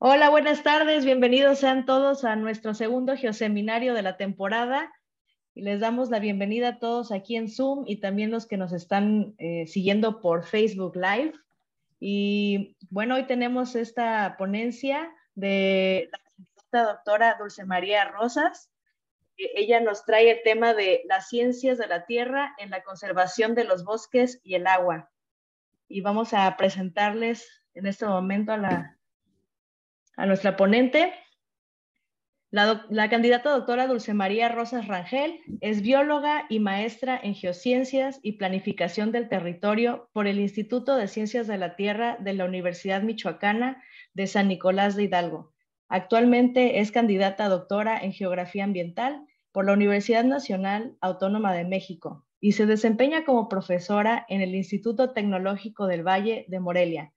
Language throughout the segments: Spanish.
Hola, buenas tardes. Bienvenidos sean todos a nuestro segundo geoseminario de la temporada. Y les damos la bienvenida a todos aquí en Zoom y también los que nos están siguiendo por Facebook Live. Y bueno, hoy tenemos esta ponencia de la candidata doctora Dulce María Rosas. Ella nos trae el tema de las ciencias de la tierra en la conservación de los bosques y el agua. Y vamos a presentarles en este momento a nuestra ponente. La candidata doctora Dulce María Rosas Rangel es bióloga y maestra en geociencias y planificación del territorio por el Instituto de Ciencias de la Tierra de la Universidad Michoacana de San Nicolás de Hidalgo. Actualmente es candidata a doctora en geografía ambiental por la Universidad Nacional Autónoma de México y se desempeña como profesora en el Instituto Tecnológico del Valle de Morelia,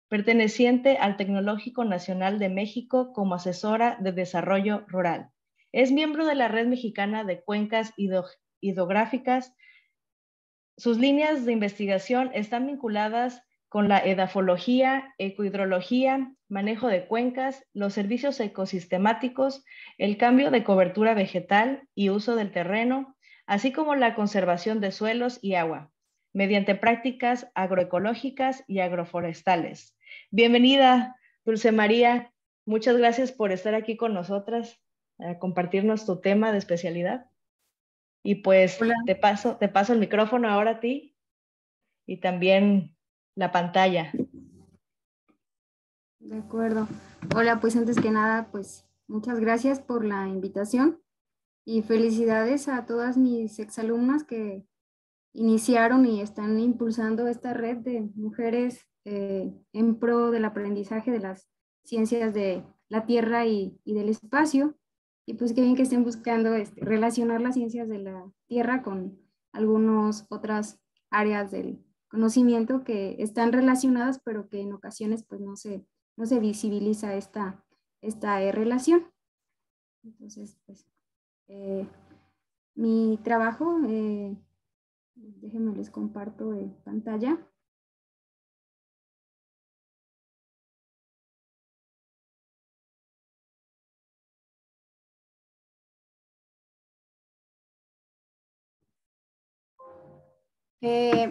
perteneciente al Tecnológico Nacional de México como asesora de desarrollo rural. Es miembro de la Red Mexicana de Cuencas Hidrográficas. Sus líneas de investigación están vinculadas con la edafología, ecohidrología, manejo de cuencas, los servicios ecosistemáticos, el cambio de cobertura vegetal y uso del terreno, así como la conservación de suelos y agua, mediante prácticas agroecológicas y agroforestales. Bienvenida, Dulce María. Muchas gracias por estar aquí con nosotras, a compartirnos tu tema de especialidad. Y pues Hola, te paso el micrófono ahora a ti y también la pantalla. de acuerdo. Hola, pues antes que nada, pues muchas gracias por la invitación y felicidades a todas mis exalumnas que iniciaron y están impulsando esta red de mujeres en pro del aprendizaje de las ciencias de la Tierra y del espacio. Y pues qué bien que estén buscando relacionar las ciencias de la Tierra con algunas otras áreas del conocimiento que están relacionadas, pero que en ocasiones pues no se visibiliza esta relación. Entonces, pues eh, mi trabajo, déjenme les comparto pantalla.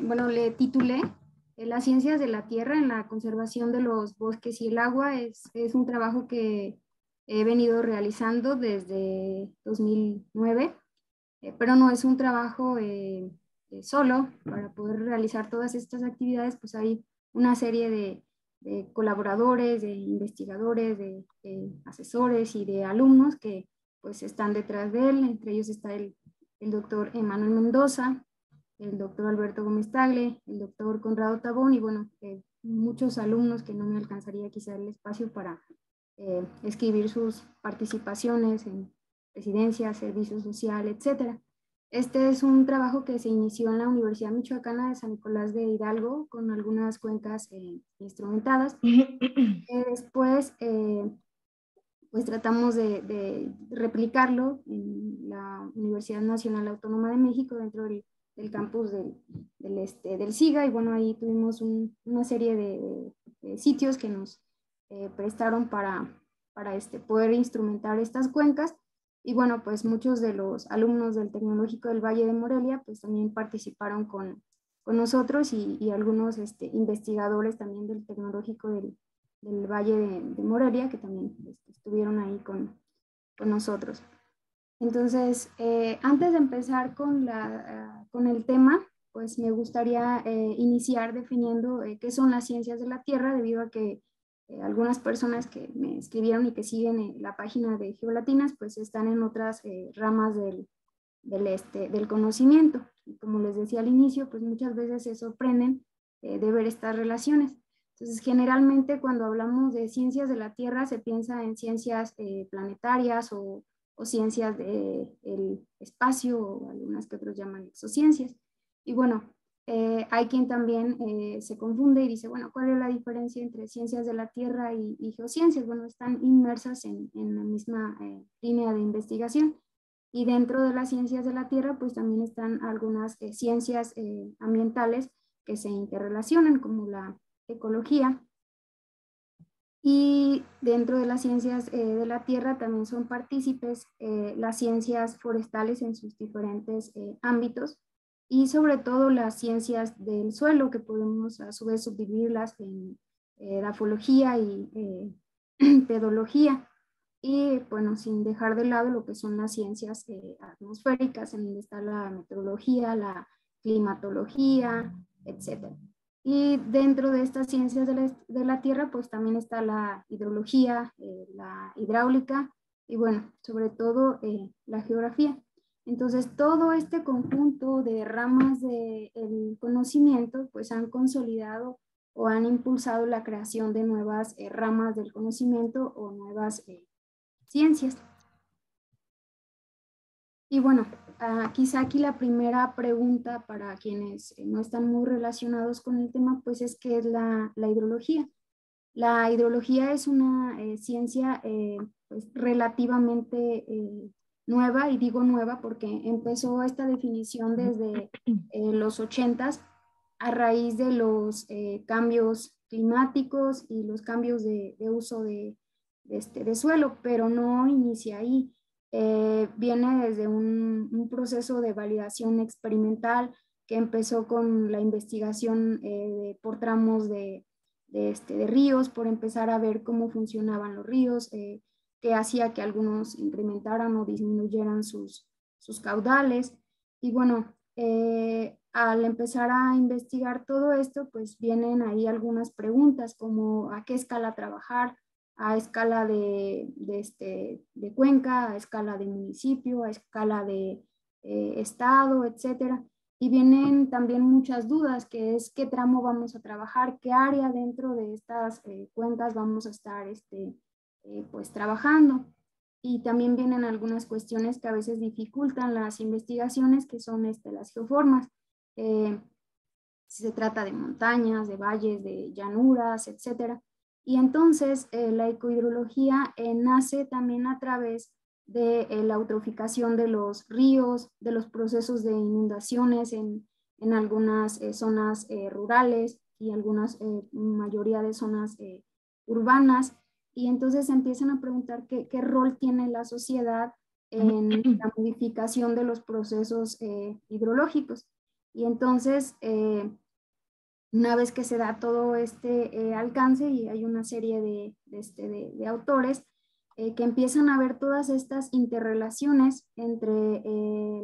Bueno, le titulé Las ciencias de la tierra en la conservación de los bosques y el agua. Es un trabajo que he venido realizando desde 2009, pero no es un trabajo solo. Para poder realizar todas estas actividades, pues hay una serie de colaboradores, de investigadores, de asesores y de alumnos que pues están detrás de él. Entre ellos está el doctor Emanuel Mendoza, el doctor Alberto Gómez Tagle, el doctor Conrado Tabón y bueno, muchos alumnos que no me alcanzaría quizá el espacio para escribir sus participaciones en residencia, servicio social, etcétera. Este es un trabajo que se inició en la Universidad Michoacana de San Nicolás de Hidalgo con algunas cuencas instrumentadas. Después, pues tratamos de replicarlo en la Universidad Nacional Autónoma de México dentro del campus del SIGA y bueno, ahí tuvimos una serie de sitios que nos prestaron para poder instrumentar estas cuencas y bueno, pues muchos de los alumnos del Tecnológico del Valle de Morelia pues también participaron con nosotros y algunos investigadores también del Tecnológico del Valle de Morelia, que también estuvieron ahí con nosotros. Entonces, antes de empezar con el tema, pues me gustaría iniciar definiendo qué son las ciencias de la Tierra, debido a que algunas personas que me escribieron y que siguen la página de Geolatinas, pues están en otras ramas del conocimiento. Y como les decía al inicio, pues muchas veces se sorprenden de ver estas relaciones. Entonces, generalmente cuando hablamos de ciencias de la Tierra se piensa en ciencias planetarias o ciencias del espacio o algunas que otros llaman exociencias. Y bueno, hay quien también se confunde y dice, bueno, ¿cuál es la diferencia entre ciencias de la Tierra y geociencias? Bueno, están inmersas en la misma línea de investigación. Y dentro de las ciencias de la Tierra, pues también están algunas ciencias ambientales que se interrelacionan, como la ecología, Y dentro de las ciencias de la tierra también son partícipes las ciencias forestales en sus diferentes ámbitos y sobre todo las ciencias del suelo, que podemos a su vez subdividirlas en edafología y pedología. Y bueno, sin dejar de lado lo que son las ciencias atmosféricas, en donde está la meteorología, la climatología, etcétera. Y dentro de estas ciencias de la tierra, pues también está la hidrología, la hidráulica y bueno, sobre todo la geografía. Entonces, todo este conjunto de ramas del conocimiento, pues han consolidado o han impulsado la creación de nuevas ramas del conocimiento o nuevas ciencias. Y bueno, quizá aquí la primera pregunta para quienes no están muy relacionados con el tema, pues es ¿qué es la hidrología? La hidrología es una ciencia pues, relativamente nueva, y digo nueva porque empezó esta definición desde los 80s a raíz de los cambios climáticos y los cambios de uso de suelo, pero no inicia ahí. Viene desde un proceso de validación experimental que empezó con la investigación por tramos de ríos, por empezar a ver cómo funcionaban los ríos, qué hacía que algunos incrementaran o disminuyeran sus caudales. Y bueno, al empezar a investigar todo esto, pues vienen ahí algunas preguntas como a qué escala trabajar, a escala de cuenca, a escala de municipio, a escala de estado, etcétera. Y vienen también muchas dudas, que es qué tramo vamos a trabajar, qué área dentro de estas cuencas vamos a estar pues trabajando. Y también vienen algunas cuestiones que a veces dificultan las investigaciones, que son las geoformas. Si se trata de montañas, de valles, de llanuras, etcétera. Y entonces la ecohidrología nace también a través de la eutroficación de los ríos, de los procesos de inundaciones en algunas zonas rurales y algunas mayoría de zonas urbanas. Y entonces se empiezan a preguntar qué rol tiene la sociedad en la modificación de los procesos hidrológicos. Y entonces, una vez que se da todo este alcance, y hay una serie de autores que empiezan a ver todas estas interrelaciones entre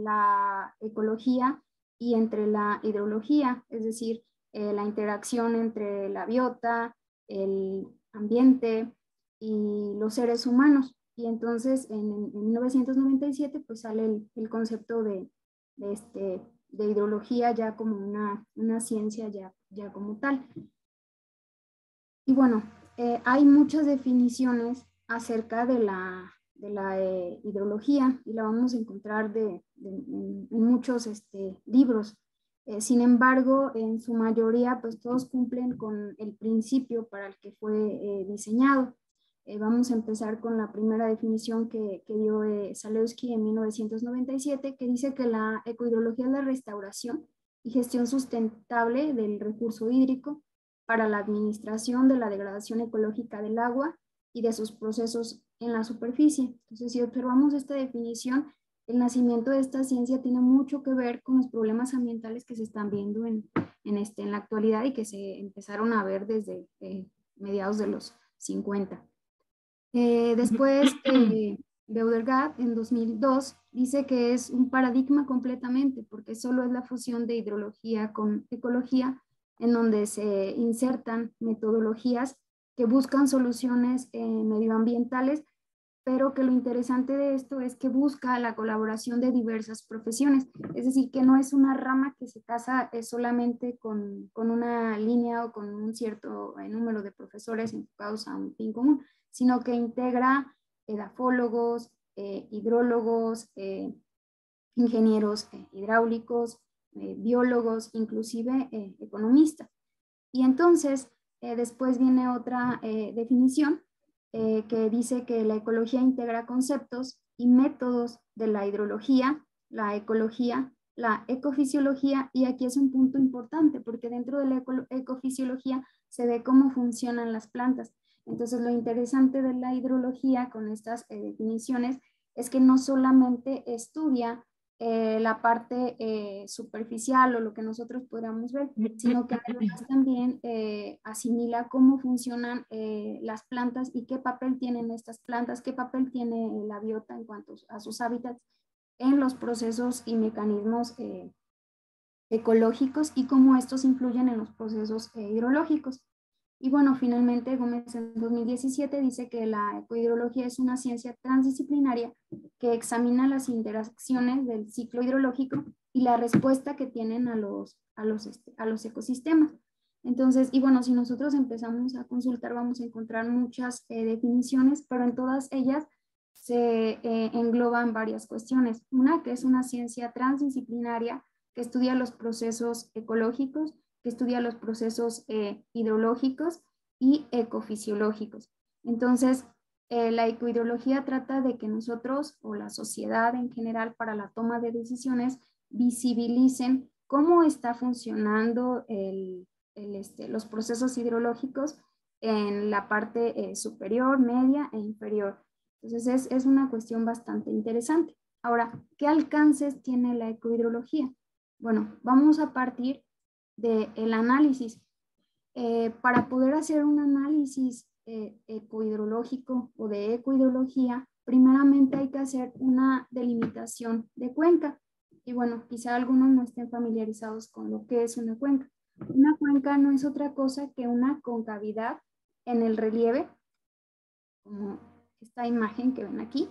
la ecología y entre la hidrología, es decir, la interacción entre la biota, el ambiente y los seres humanos. Y entonces en 1997 pues sale el concepto de hidrología ya como una ciencia ya como tal. Y bueno, hay muchas definiciones acerca de la hidrología y la vamos a encontrar en muchos libros. Sin embargo, en su mayoría, pues todos cumplen con el principio para el que fue diseñado. Vamos a empezar con la primera definición que dio Zalewski en 1997, que dice que la ecohidrología es la restauración y gestión sustentable del recurso hídrico para la administración de la degradación ecológica del agua y de sus procesos en la superficie. Entonces, si observamos esta definición, el nacimiento de esta ciencia tiene mucho que ver con los problemas ambientales que se están viendo en la actualidad y que se empezaron a ver desde mediados de los 50. Después, Beudergat en 2002 dice que es un paradigma completamente, porque solo es la fusión de hidrología con ecología, en donde se insertan metodologías que buscan soluciones medioambientales, pero que lo interesante de esto es que busca la colaboración de diversas profesiones, es decir, que no es una rama que se casa solamente con una línea o con un cierto número de profesores enfocados a un fin común, sino que integra edafólogos, hidrólogos, ingenieros hidráulicos, biólogos, inclusive economistas. Y entonces, después viene otra definición que dice que la ecología integra conceptos y métodos de la hidrología, la ecología, la ecofisiología, y aquí es un punto importante porque dentro de la ecofisiología se ve cómo funcionan las plantas. Entonces, lo interesante de la hidrología con estas definiciones es que no solamente estudia la parte superficial o lo que nosotros podamos ver, sino que además también asimila cómo funcionan las plantas y qué papel tienen estas plantas, qué papel tiene la biota en cuanto a sus hábitats en los procesos y mecanismos ecológicos y cómo estos influyen en los procesos hidrológicos. Y bueno, finalmente Gómez en 2017 dice que la ecohidrología es una ciencia transdisciplinaria que examina las interacciones del ciclo hidrológico y la respuesta que tienen a los ecosistemas. Entonces, y bueno, si nosotros empezamos a consultar, vamos a encontrar muchas definiciones, pero en todas ellas se engloban varias cuestiones. Una que es una ciencia transdisciplinaria que estudia los procesos ecológicos, que estudia los procesos hidrológicos y ecofisiológicos. Entonces, la ecohidrología trata de que nosotros o la sociedad en general para la toma de decisiones visibilicen cómo está funcionando los procesos hidrológicos en la parte superior, media e inferior. Entonces, es una cuestión bastante interesante. Ahora, ¿qué alcances tiene la ecohidrología? Bueno, vamos a partir del análisis. Para poder hacer un análisis ecohidrológico o de ecohidrología, primeramente hay que hacer una delimitación de cuenca. Y bueno, quizá algunos no estén familiarizados con lo que es una cuenca. Una cuenca no es otra cosa que una concavidad en el relieve, como esta imagen que ven aquí,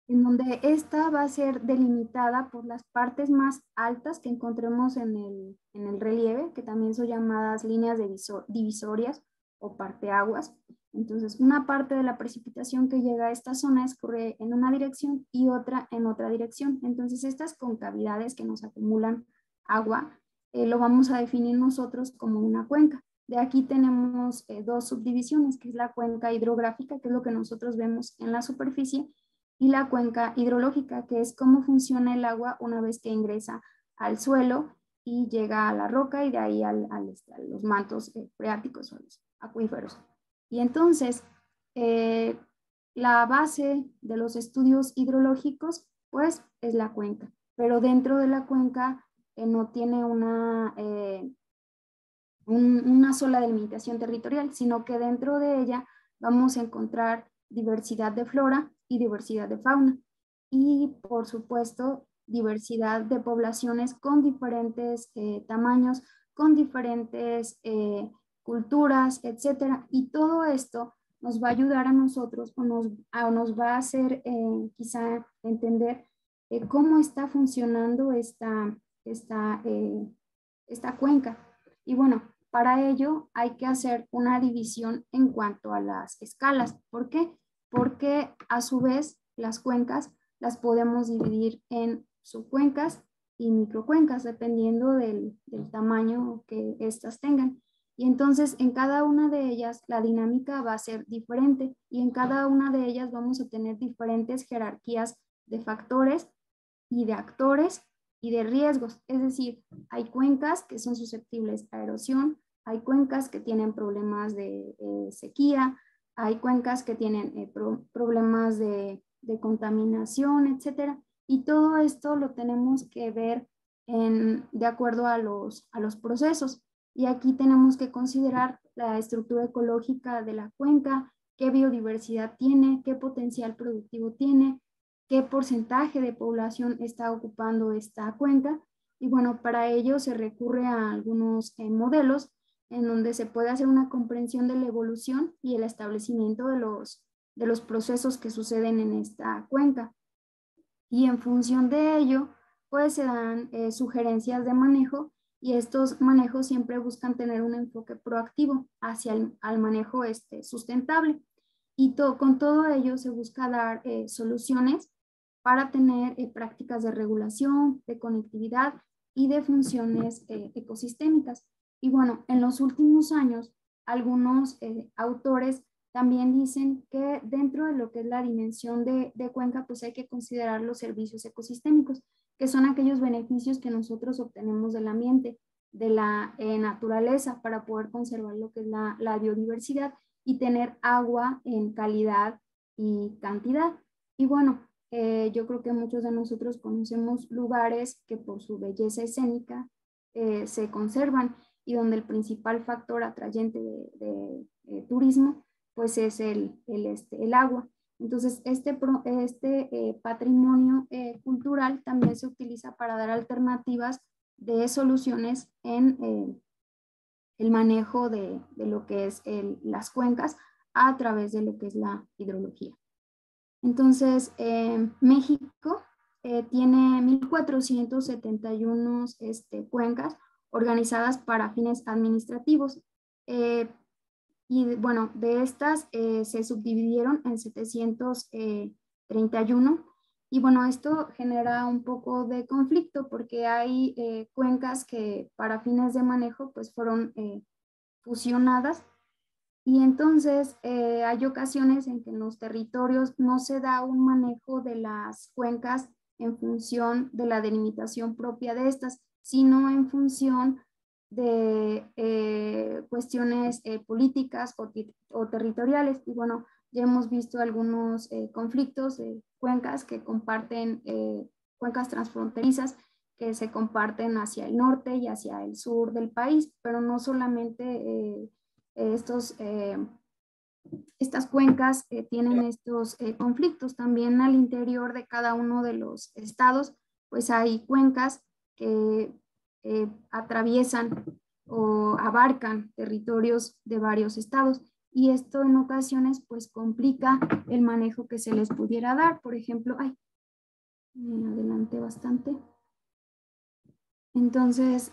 en donde esta va a ser delimitada por las partes más altas que encontremos en el relieve, que también son llamadas líneas divisorias o parteaguas. Entonces, una parte de la precipitación que llega a esta zona escurre en una dirección y otra en otra dirección. Entonces, estas concavidades que nos acumulan agua, lo vamos a definir nosotros como una cuenca. De aquí tenemos dos subdivisiones, que es la cuenca hidrográfica, que es lo que nosotros vemos en la superficie, y la cuenca hidrológica, que es cómo funciona el agua una vez que ingresa al suelo y llega a la roca y de ahí a los mantos freáticos o los acuíferos. Y entonces, la base de los estudios hidrológicos, pues, es la cuenca. Pero dentro de la cuenca no tiene una sola delimitación territorial, sino que dentro de ella vamos a encontrar diversidad de flora y diversidad de fauna. Y, por supuesto, diversidad de poblaciones con diferentes tamaños, con diferentes culturas, etcétera. Y todo esto nos va a ayudar a nosotros o nos va a hacer quizá entender cómo está funcionando esta cuenca. Y bueno, para ello hay que hacer una división en cuanto a las escalas. ¿Por qué? Porque a su vez las cuencas las podemos dividir en subcuencas y microcuencas, dependiendo del tamaño que éstas tengan. Y entonces en cada una de ellas la dinámica va a ser diferente y en cada una de ellas vamos a tener diferentes jerarquías de factores y de actores y de riesgos. Es decir, hay cuencas que son susceptibles a erosión, hay cuencas que tienen problemas de sequía, hay cuencas que tienen problemas de contaminación, etcétera. Y todo esto lo tenemos que ver de acuerdo a los procesos. Y aquí tenemos que considerar la estructura ecológica de la cuenca, qué biodiversidad tiene, qué potencial productivo tiene, qué porcentaje de población está ocupando esta cuenca. Y bueno, para ello se recurre a algunos modelos en donde se puede hacer una comprensión de la evolución y el establecimiento de los procesos que suceden en esta cuenca. Y en función de ello, pues se dan sugerencias de manejo y estos manejos siempre buscan tener un enfoque proactivo hacia el manejo sustentable. Y con todo ello se busca dar soluciones para tener prácticas de regulación, de conectividad y de funciones ecosistémicas. Y bueno, en los últimos años, algunos autores también dicen que dentro de lo que es la dimensión de cuenca, pues hay que considerar los servicios ecosistémicos, que son aquellos beneficios que nosotros obtenemos del ambiente, de la naturaleza, para poder conservar lo que es la biodiversidad. y tener agua en calidad y cantidad. Y bueno, yo creo que muchos de nosotros conocemos lugares que por su belleza escénica se conservan y donde el principal factor atrayente de turismo pues es el agua. Entonces, este patrimonio cultural también se utiliza para dar alternativas de soluciones en el manejo de lo que es las cuencas a través de lo que es la hidrología. Entonces, México tiene 1,471 cuencas organizadas para fines administrativos. Y bueno, de estas se subdividieron en 731. Y bueno, esto genera un poco de conflicto porque hay cuencas que para fines de manejo pues fueron fusionadas. Y entonces hay ocasiones en que en los territorios no se da un manejo de las cuencas en función de la delimitación propia de estas, sino en función de cuestiones políticas o territoriales. Y bueno, ya hemos visto algunos conflictos de cuencas que comparten, cuencas transfronterizas que se comparten hacia el norte y hacia el sur del país, pero no solamente estas cuencas tienen estos conflictos. También al interior de cada uno de los estados, pues hay cuencas que atraviesan o abarcan territorios de varios estados. Y esto en ocasiones pues complica el manejo que se les pudiera dar. Por ejemplo, me adelanté bastante. Entonces,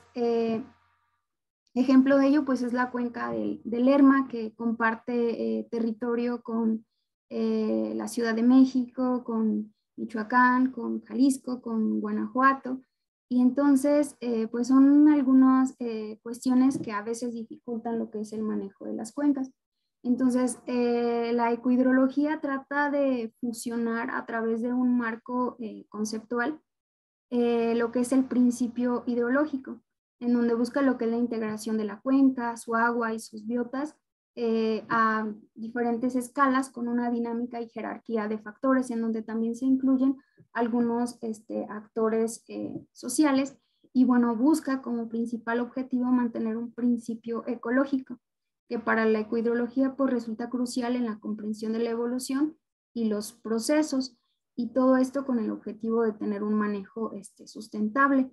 ejemplo de ello pues es la cuenca del Lerma, que comparte territorio con la Ciudad de México, con Michoacán, con Jalisco, con Guanajuato. Y entonces, pues son algunas cuestiones que a veces dificultan lo que es el manejo de las cuencas. Entonces, la ecohidrología trata de fusionar a través de un marco conceptual lo que es el principio hidrológico, en donde busca lo que es la integración de la cuenca, su agua y sus biotas a diferentes escalas con una dinámica y jerarquía de factores, en donde también se incluyen algunos actores sociales y bueno, busca como principal objetivo mantener un principio ecológico, que para la ecohidrología pues resulta crucial en la comprensión de la evolución y los procesos, y todo esto con el objetivo de tener un manejo sustentable.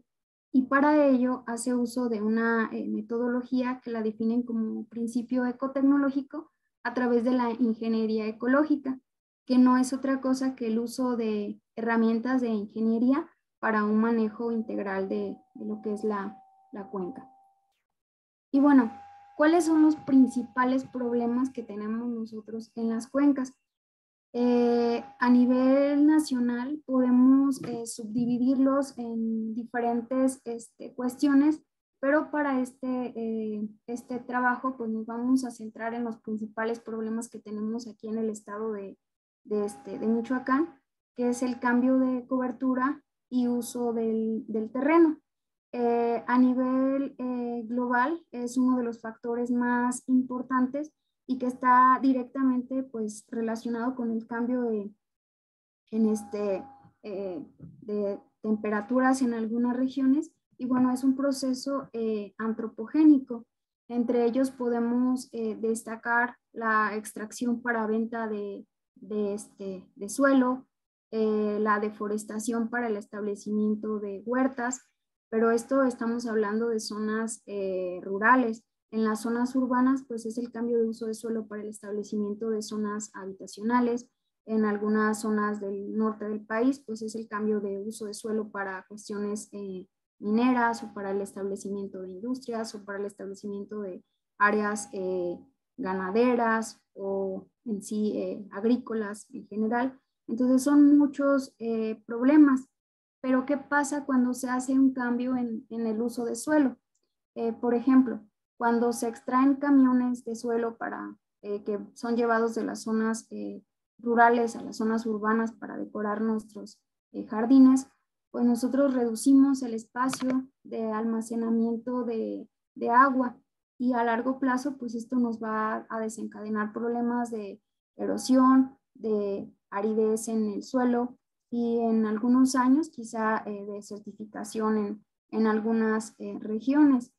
Y para ello hace uso de una metodología que la definen como principio ecotecnológico a través de la ingeniería ecológica, que no es otra cosa que el uso de herramientas de ingeniería para un manejo integral de lo que es la cuenca. Y bueno, ¿cuáles son los principales problemas que tenemos nosotros en las cuencas? A nivel nacional podemos subdividirlos en diferentes cuestiones, pero para este trabajo pues nos vamos a centrar en los principales problemas que tenemos aquí en el estado de Michoacán, que es el cambio de cobertura y uso del terreno. A nivel global es uno de los factores más importantes y que está directamente pues relacionado con el cambio de temperaturas en algunas regiones. Y bueno, es un proceso antropogénico. Entre ellos podemos destacar la extracción para venta de suelo, la deforestación para el establecimiento de huertas, pero esto estamos hablando de zonas rurales. En las zonas urbanas, pues es el cambio de uso de suelo para el establecimiento de zonas habitacionales. En algunas zonas del norte del país, pues es el cambio de uso de suelo para cuestiones mineras o para el establecimiento de industrias o para el establecimiento de áreas ganaderas o en sí agrícolas en general. Entonces son muchos problemas. Pero ¿qué pasa cuando se hace un cambio en el uso de suelo? Por ejemplo, cuando se extraen camiones de suelo que son llevados de las zonas rurales a las zonas urbanas para decorar nuestros jardines, pues nosotros reducimos el espacio de almacenamiento de agua. y a largo plazo pues esto nos va a desencadenar problemas de erosión, de aridez en el suelo y en algunos años quizá de certificación en algunas regiones.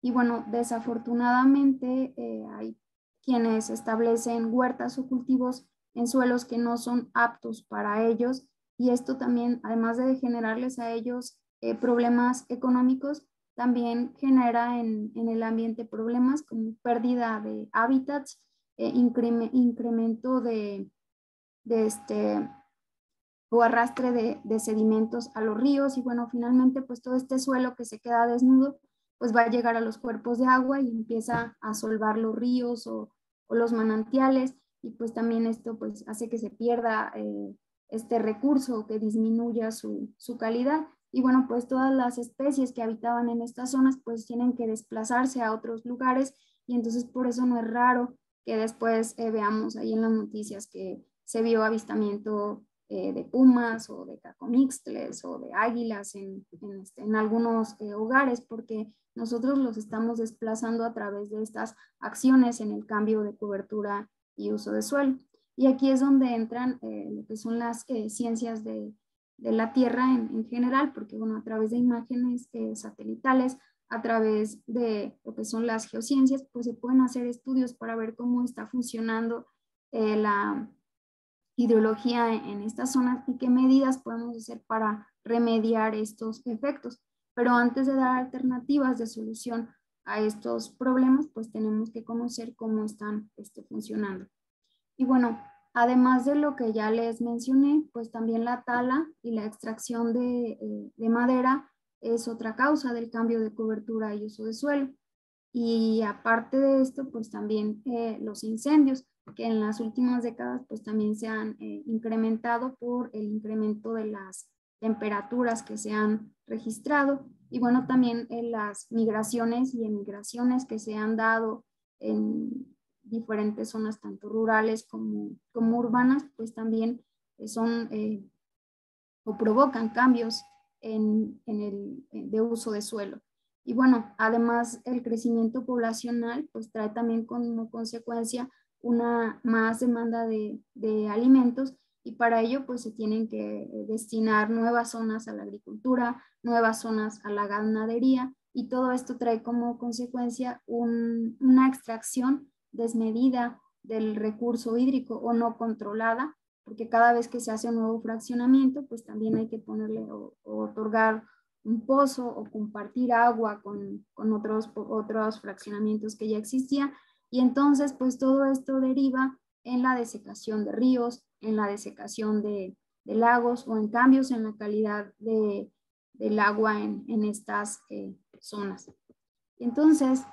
Y bueno, desafortunadamente hay quienes establecen huertas o cultivos en suelos que no son aptos para ellos, y esto también, además de generarles a ellos problemas económicos, también genera en el ambiente problemas como pérdida de hábitats, incremento o arrastre de sedimentos a los ríos, y bueno, finalmente pues todo este suelo que se queda desnudo pues va a llegar a los cuerpos de agua y empieza a solvar los ríos o los manantiales, y pues también esto pues hace que se pierda este recurso, que disminuya su calidad. Y bueno, pues todas las especies que habitaban en estas zonas pues tienen que desplazarse a otros lugares, y entonces por eso no es raro que después veamos ahí en las noticias que se vio avistamiento de pumas o de cacomixtles o de águilas en algunos hogares, porque nosotros los estamos desplazando a través de estas acciones en el cambio de cobertura y uso de suelo. Y aquí es donde entran lo que son las ciencias de la Tierra en general, porque bueno, a través de imágenes satelitales, a través de lo que son las geociencias, pues se pueden hacer estudios para ver cómo está funcionando la hidrología en estas zonas y qué medidas podemos hacer para remediar estos efectos. Pero antes de dar alternativas de solución a estos problemas, pues tenemos que conocer cómo están funcionando. Y bueno, además de lo que ya les mencioné, pues también la tala y la extracción de madera es otra causa del cambio de cobertura y uso de suelo. Y aparte de esto, pues también los incendios, que en las últimas décadas pues también se han incrementado por el incremento de las temperaturas que se han registrado, y bueno, también en las migraciones y emigraciones que se han dado en diferentes zonas, tanto rurales como urbanas, pues también son o provocan cambios de uso de suelo. Y bueno, además el crecimiento poblacional pues trae también como consecuencia una más demanda de alimentos, y para ello pues se tienen que destinar nuevas zonas a la agricultura, nuevas zonas a la ganadería, y todo esto trae como consecuencia una extracción desmedida del recurso hídrico o no controlada, porque cada vez que se hace un nuevo fraccionamiento, pues también hay que ponerle o otorgar un pozo o compartir agua con otros fraccionamientos que ya existían. Y entonces, pues todo esto deriva en la desecación de ríos, en la desecación de lagos o en cambios en la calidad del agua en estas zonas. Entonces,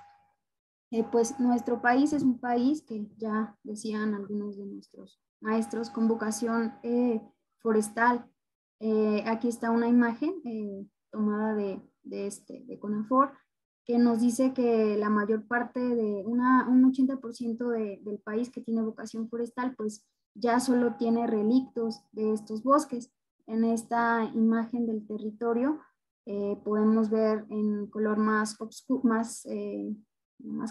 pues nuestro país es un país que ya decían algunos de nuestros maestros con vocación forestal. Aquí está una imagen tomada de CONAFOR, que nos dice que la mayor parte un 80% del país que tiene vocación forestal, pues ya solo tiene relictos de estos bosques. En esta imagen del territorio podemos ver en color más oscuro, más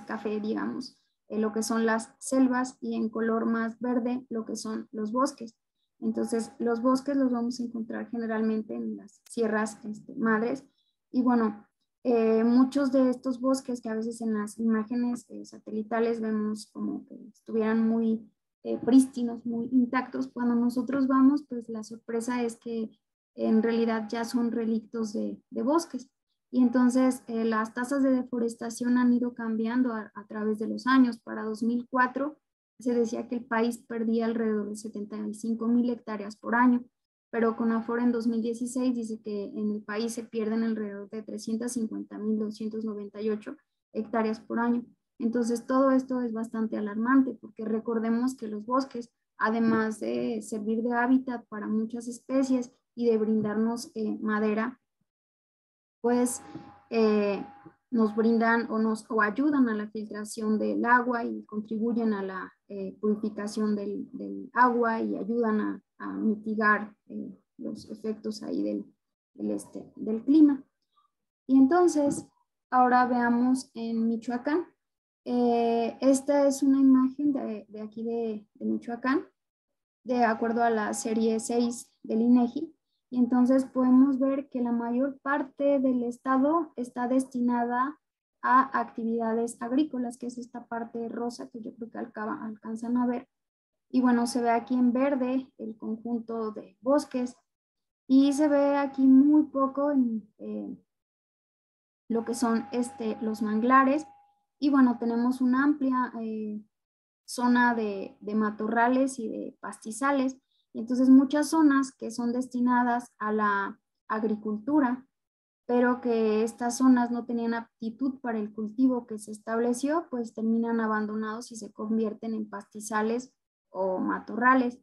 café, digamos, lo que son las selvas, y en color más verde lo que son los bosques. Entonces, los bosques los vamos a encontrar generalmente en las sierras madres, y bueno, muchos de estos bosques que a veces en las imágenes satelitales vemos como que estuvieran muy prístinos, muy intactos, cuando nosotros vamos, pues la sorpresa es que en realidad ya son relictos de bosques. Y entonces las tasas de deforestación han ido cambiando a través de los años. Para 2004 se decía que el país perdía alrededor de 75,000 hectáreas por año, pero CONAFOR en 2016 dice que en el país se pierden alrededor de 350,298 hectáreas por año. Entonces todo esto es bastante alarmante, porque recordemos que los bosques, además de servir de hábitat para muchas especies y de brindarnos madera, pues nos brindan o ayudan a la filtración del agua y contribuyen a la purificación del agua, y ayudan a mitigar los efectos ahí del clima. Y entonces, Ahora veamos en Michoacán. Esta es una imagen de aquí de Michoacán, de acuerdo a la serie 6 del INEGI. Y entonces podemos ver que la mayor parte del estado está destinada a actividades agrícolas, que es esta parte rosa que yo creo que alcanzan a ver. Y bueno, se ve aquí en verde el conjunto de bosques y se ve aquí muy poco en lo que son los manglares. Y bueno, tenemos una amplia zona de matorrales y de pastizales. Y entonces muchas zonas que son destinadas a la agricultura, pero que estas zonas no tenían aptitud para el cultivo que se estableció, pues terminan abandonados y se convierten en pastizales o matorrales.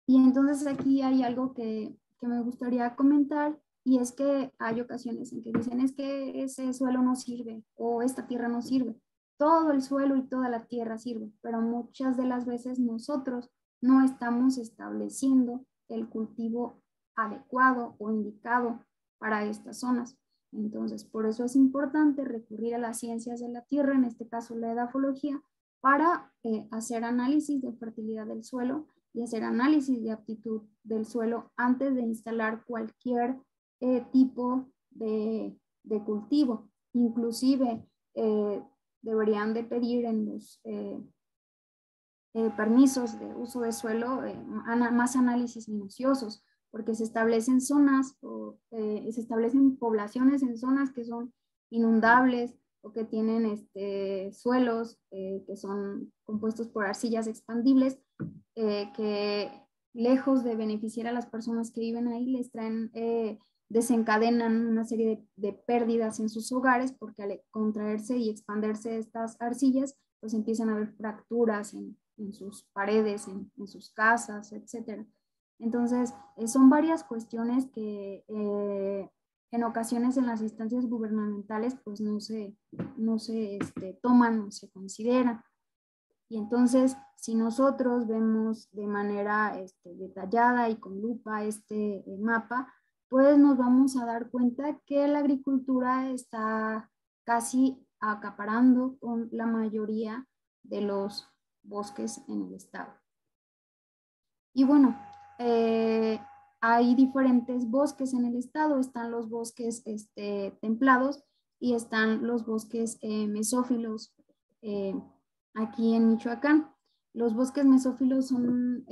Y entonces aquí hay algo que me gustaría comentar, y es que hay ocasiones en que dicen es que ese suelo no sirve o esta tierra no sirve. Todo el suelo y toda la tierra sirve, pero muchas de las veces nosotros no estamos estableciendo el cultivo adecuado o indicado para estas zonas. Entonces, por eso es importante recurrir a las ciencias de la tierra, en este caso la edafología, para hacer análisis de fertilidad del suelo y hacer análisis de aptitud del suelo antes de instalar cualquier tipo de cultivo. Inclusive deberían de pedir en los permisos de uso de suelo más análisis minuciosos, porque se establecen zonas o se establecen poblaciones en zonas que son inundables o que tienen suelos que son compuestos por arcillas expandibles, que lejos de beneficiar a las personas que viven ahí, les traen, desencadenan una serie de pérdidas en sus hogares, porque al contraerse y expandirse estas arcillas, pues empiezan a haber fracturas en sus paredes, en sus casas, etc. Entonces, son varias cuestiones que en ocasiones en las instancias gubernamentales pues no se toman, no se consideran. Y entonces, si nosotros vemos de manera detallada y con lupa este mapa, pues nos vamos a dar cuenta que la agricultura está casi acaparando con la mayoría de los bosques en el estado. Y bueno, hay diferentes bosques en el estado. Están los bosques templados y están los bosques mesófilos aquí en Michoacán. Los bosques mesófilos son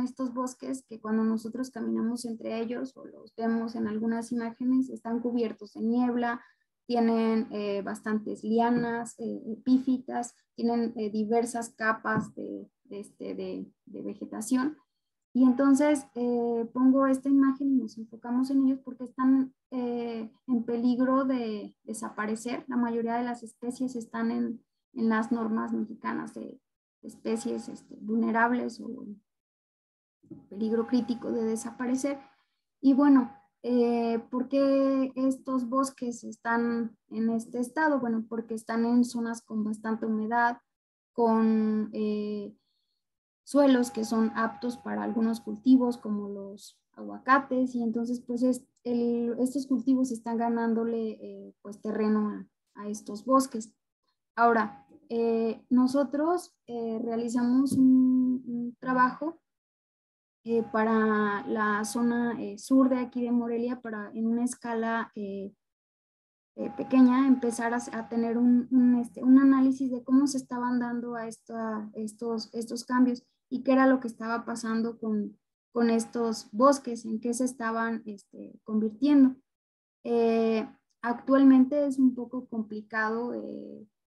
estos bosques que cuando nosotros caminamos entre ellos o los vemos en algunas imágenes, están cubiertos de niebla, tienen bastantes lianas, epífitas, tienen diversas capas de vegetación. Y entonces pongo esta imagen y nos enfocamos en ellos porque están en peligro de desaparecer. La mayoría de las especies están en las normas mexicanas de especies vulnerables o en peligro crítico de desaparecer. Y bueno, ¿por qué estos bosques están en este estado? Bueno, porque están en zonas con bastante humedad, con suelos que son aptos para algunos cultivos como los aguacates, y entonces pues estos cultivos están ganándole pues terreno a estos bosques. Ahora, nosotros realizamos un trabajo para la zona sur de aquí de Morelia, para en una escala pequeña empezar a tener un análisis de cómo se estaban dando a estos cambios y qué era lo que estaba pasando con estos bosques, en qué se estaban convirtiendo. Actualmente es un poco complicado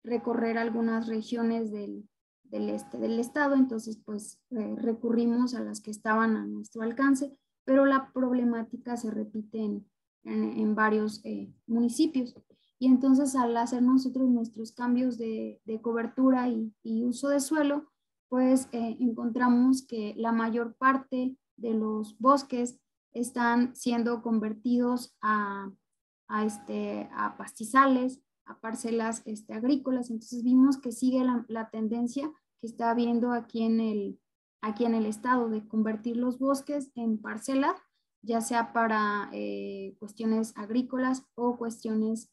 recorrer algunas regiones del estado, entonces pues recurrimos a las que estaban a nuestro alcance, pero la problemática se repite en varios municipios. Y entonces al hacer nosotros nuestros cambios de cobertura y uso de suelo, pues encontramos que la mayor parte de los bosques están siendo convertidos a pastizales, a parcelas agrícolas. Entonces vimos que sigue la tendencia que está habiendo aquí en el estado de convertir los bosques en parcelas ya sea para cuestiones agrícolas o cuestiones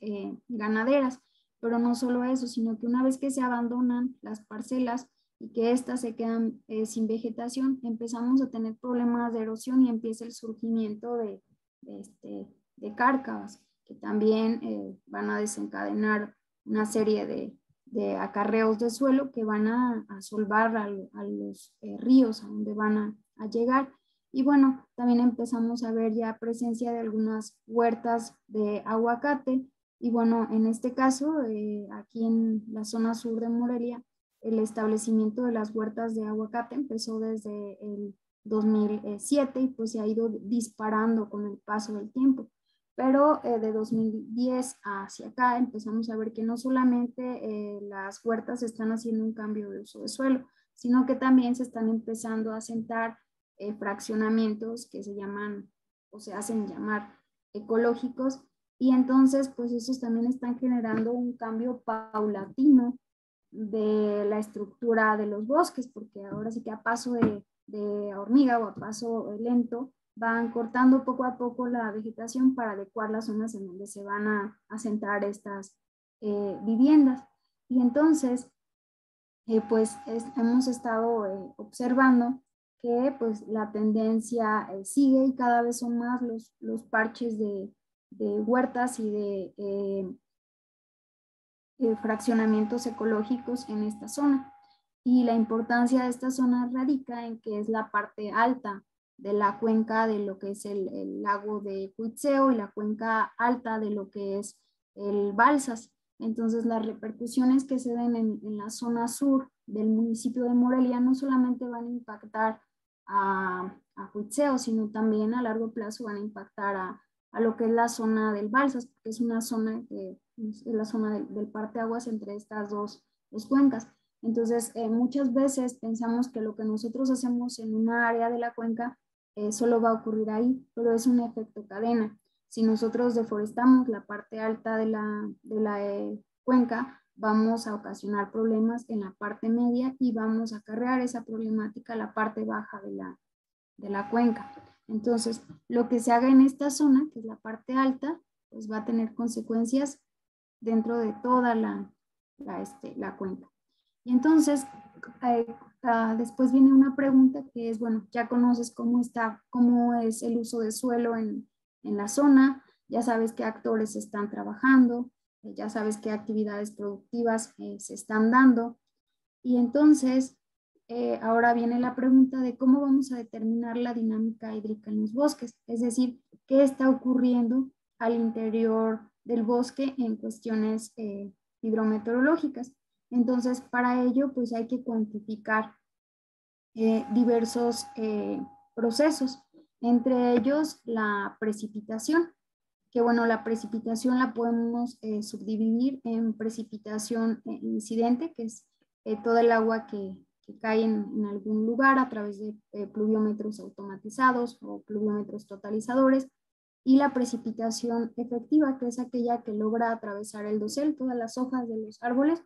ganaderas. Pero no solo eso, sino que una vez que se abandonan las parcelas y que éstas se quedan sin vegetación, empezamos a tener problemas de erosión y empieza el surgimiento de cárcavas, que también van a desencadenar una serie de acarreos de suelo que van a solvar a los ríos a donde van a llegar. Y bueno, también empezamos a ver ya presencia de algunas huertas de aguacate. Y bueno, en este caso, aquí en la zona sur de Morelia, el establecimiento de las huertas de aguacate empezó desde el 2007 y pues se ha ido disparando con el paso del tiempo. Pero de 2010 hacia acá empezamos a ver que no solamente las huertas están haciendo un cambio de uso de suelo, sino que también se están empezando a asentar fraccionamientos que se llaman o se hacen llamar ecológicos, y entonces pues esos también están generando un cambio paulatino de la estructura de los bosques, porque ahora sí que a paso de hormiga o a paso lento van cortando poco a poco la vegetación para adecuar las zonas en donde se van a asentar estas viviendas. Y entonces pues hemos estado observando que pues la tendencia sigue y cada vez son más los parches de huertas y de fraccionamientos ecológicos en esta zona. Y la importancia de esta zona radica en que es la parte alta de la cuenca de lo que es el lago de Cuitzeo y la cuenca alta de lo que es el Balsas. Entonces las repercusiones que se den en la zona sur del municipio de Morelia no solamente van a impactar a Cuitzeo, sino también a largo plazo van a impactar a lo que es la zona del Balsas, porque es una zona que es la zona del parteaguas entre estas dos cuencas. Entonces, muchas veces pensamos que lo que nosotros hacemos en una área de la cuenca solo va a ocurrir ahí, pero es un efecto cadena. Si nosotros deforestamos la parte alta de la cuenca, vamos a ocasionar problemas en la parte media y vamos a acarrear esa problemática a la parte baja de la cuenca. Entonces, lo que se haga en esta zona, que es la parte alta, pues va a tener consecuencias dentro de toda la cuenca. Y entonces, después viene una pregunta que es, bueno, ya conoces cómo es el uso de suelo en la zona, ya sabes qué actores están trabajando, ya sabes qué actividades productivas se están dando. Y entonces, ahora viene la pregunta de cómo vamos a determinar la dinámica hídrica en los bosques, es decir, qué está ocurriendo al interior del bosque en cuestiones hidrometeorológicas. Entonces, para ello, pues hay que cuantificar diversos procesos, entre ellos la precipitación, que bueno, la precipitación la podemos subdividir en precipitación incidente, que es todo el agua que cae en algún lugar a través de pluviómetros automatizados o pluviómetros totalizadores, y la precipitación efectiva, que es aquella que logra atravesar el dosel, todas las hojas de los árboles,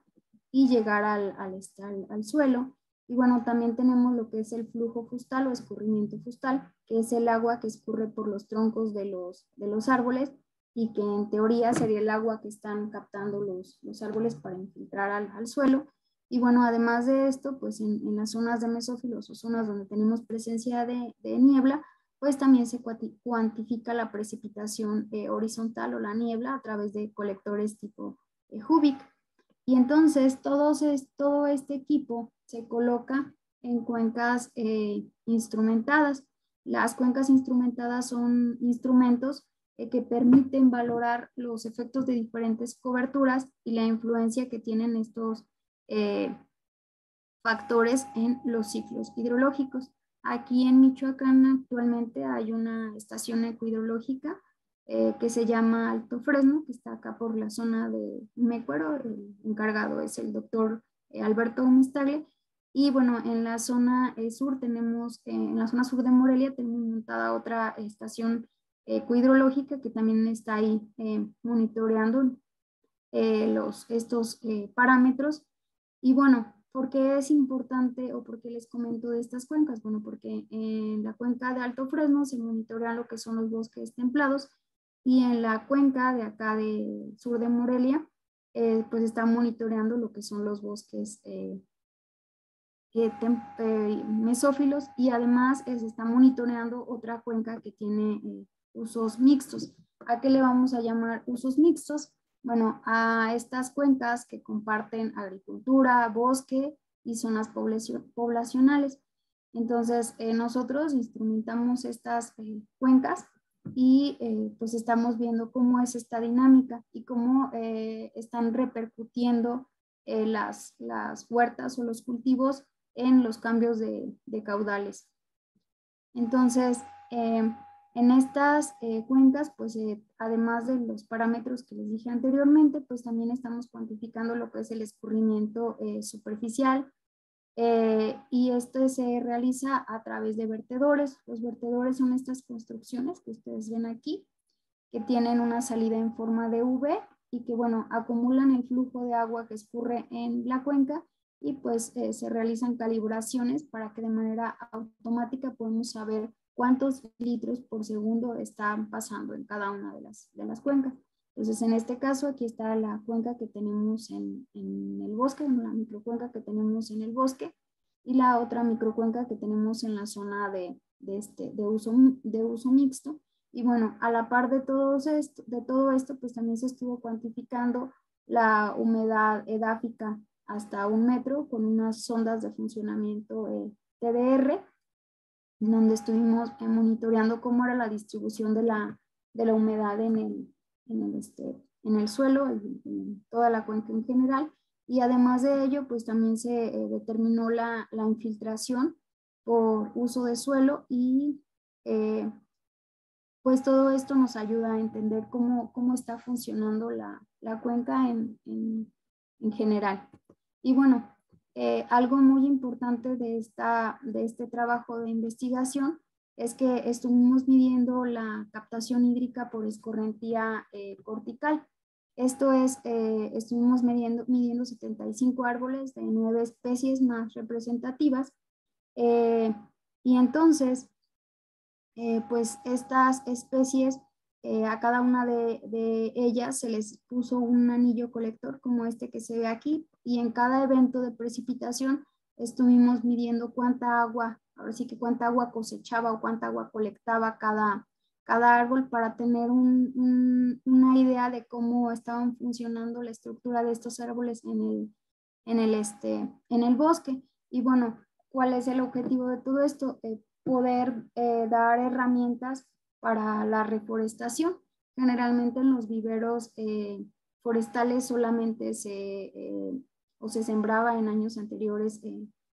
y llegar al suelo. Y bueno, también tenemos lo que es el flujo fustal o escurrimiento fustal, que es el agua que escurre por los troncos de los árboles y que en teoría sería el agua que están captando los árboles para infiltrar al suelo. Y bueno, además de esto, pues en las zonas de mesófilos o zonas donde tenemos presencia de niebla, pues también se cuantifica la precipitación horizontal o la niebla a través de colectores tipo Hubik. Y entonces todo este equipo se coloca en cuencas instrumentadas. Las cuencas instrumentadas son instrumentos que permiten valorar los efectos de diferentes coberturas y la influencia que tienen estos factores en los ciclos hidrológicos. Aquí en Michoacán actualmente hay una estación ecohidrológica que se llama Alto Fresno, que está acá por la zona de Mecuero. El encargado es el doctor Alberto Mistagle. Y bueno, en la zona sur en la zona sur de Morelia tenemos montada otra estación ecohidrológica que también está ahí monitoreando estos parámetros. Y bueno, ¿por qué es importante o por qué les comento de estas cuencas? Bueno, porque en la cuenca de Alto Fresno se monitorean lo que son los bosques templados y en la cuenca de acá de sur de Morelia, pues está monitoreando lo que son los bosques mesófilos y además se está monitoreando otra cuenca que tiene usos mixtos. ¿A qué le vamos a llamar usos mixtos? Bueno, a estas cuencas que comparten agricultura, bosque y zonas poblacionales. Entonces, nosotros instrumentamos estas cuencas y pues estamos viendo cómo es esta dinámica y cómo están repercutiendo las huertas o los cultivos en los cambios de caudales. Entonces, en estas cuencas, pues además de los parámetros que les dije anteriormente, pues también estamos cuantificando lo que es el escurrimiento superficial, y este se realiza a través de vertedores. Los vertedores son estas construcciones que ustedes ven aquí, que tienen una salida en forma de V y que, bueno, acumulan el flujo de agua que escurre en la cuenca y pues se realizan calibraciones para que de manera automática podamos saber cuántos litros por segundo están pasando en cada una de las cuencas. Entonces, en este caso, aquí está la cuenca que tenemos en el bosque, la microcuenca que tenemos en el bosque y la otra microcuenca que tenemos en la zona de uso mixto. Y bueno, a la par de todo esto, pues también se estuvo cuantificando la humedad edáfica hasta 1 metro con unas sondas de funcionamiento TDR, donde estuvimos monitoreando cómo era la distribución de la humedad en el suelo, en toda la cuenca en general. Y además de ello, pues también se determinó la infiltración por uso de suelo y pues todo esto nos ayuda a entender cómo está funcionando la cuenca en general. Y bueno, algo muy importante de este trabajo de investigación es que estuvimos midiendo la captación hídrica por escorrentía cortical. Esto es, estuvimos midiendo 75 árboles de 9 especies más representativas. Y entonces, pues estas especies, a cada una de ellas se les puso un anillo colector como este que se ve aquí, y en cada evento de precipitación estuvimos midiendo cuánta agua, ahora sí que cuánta agua cosechaba o cuánta agua colectaba cada árbol para tener una idea de cómo estaban funcionando la estructura de estos árboles en el bosque. Y bueno, ¿cuál es el objetivo de todo esto? Poder dar herramientas para la reforestación. Generalmente en los viveros forestales solamente se sembraba en años anteriores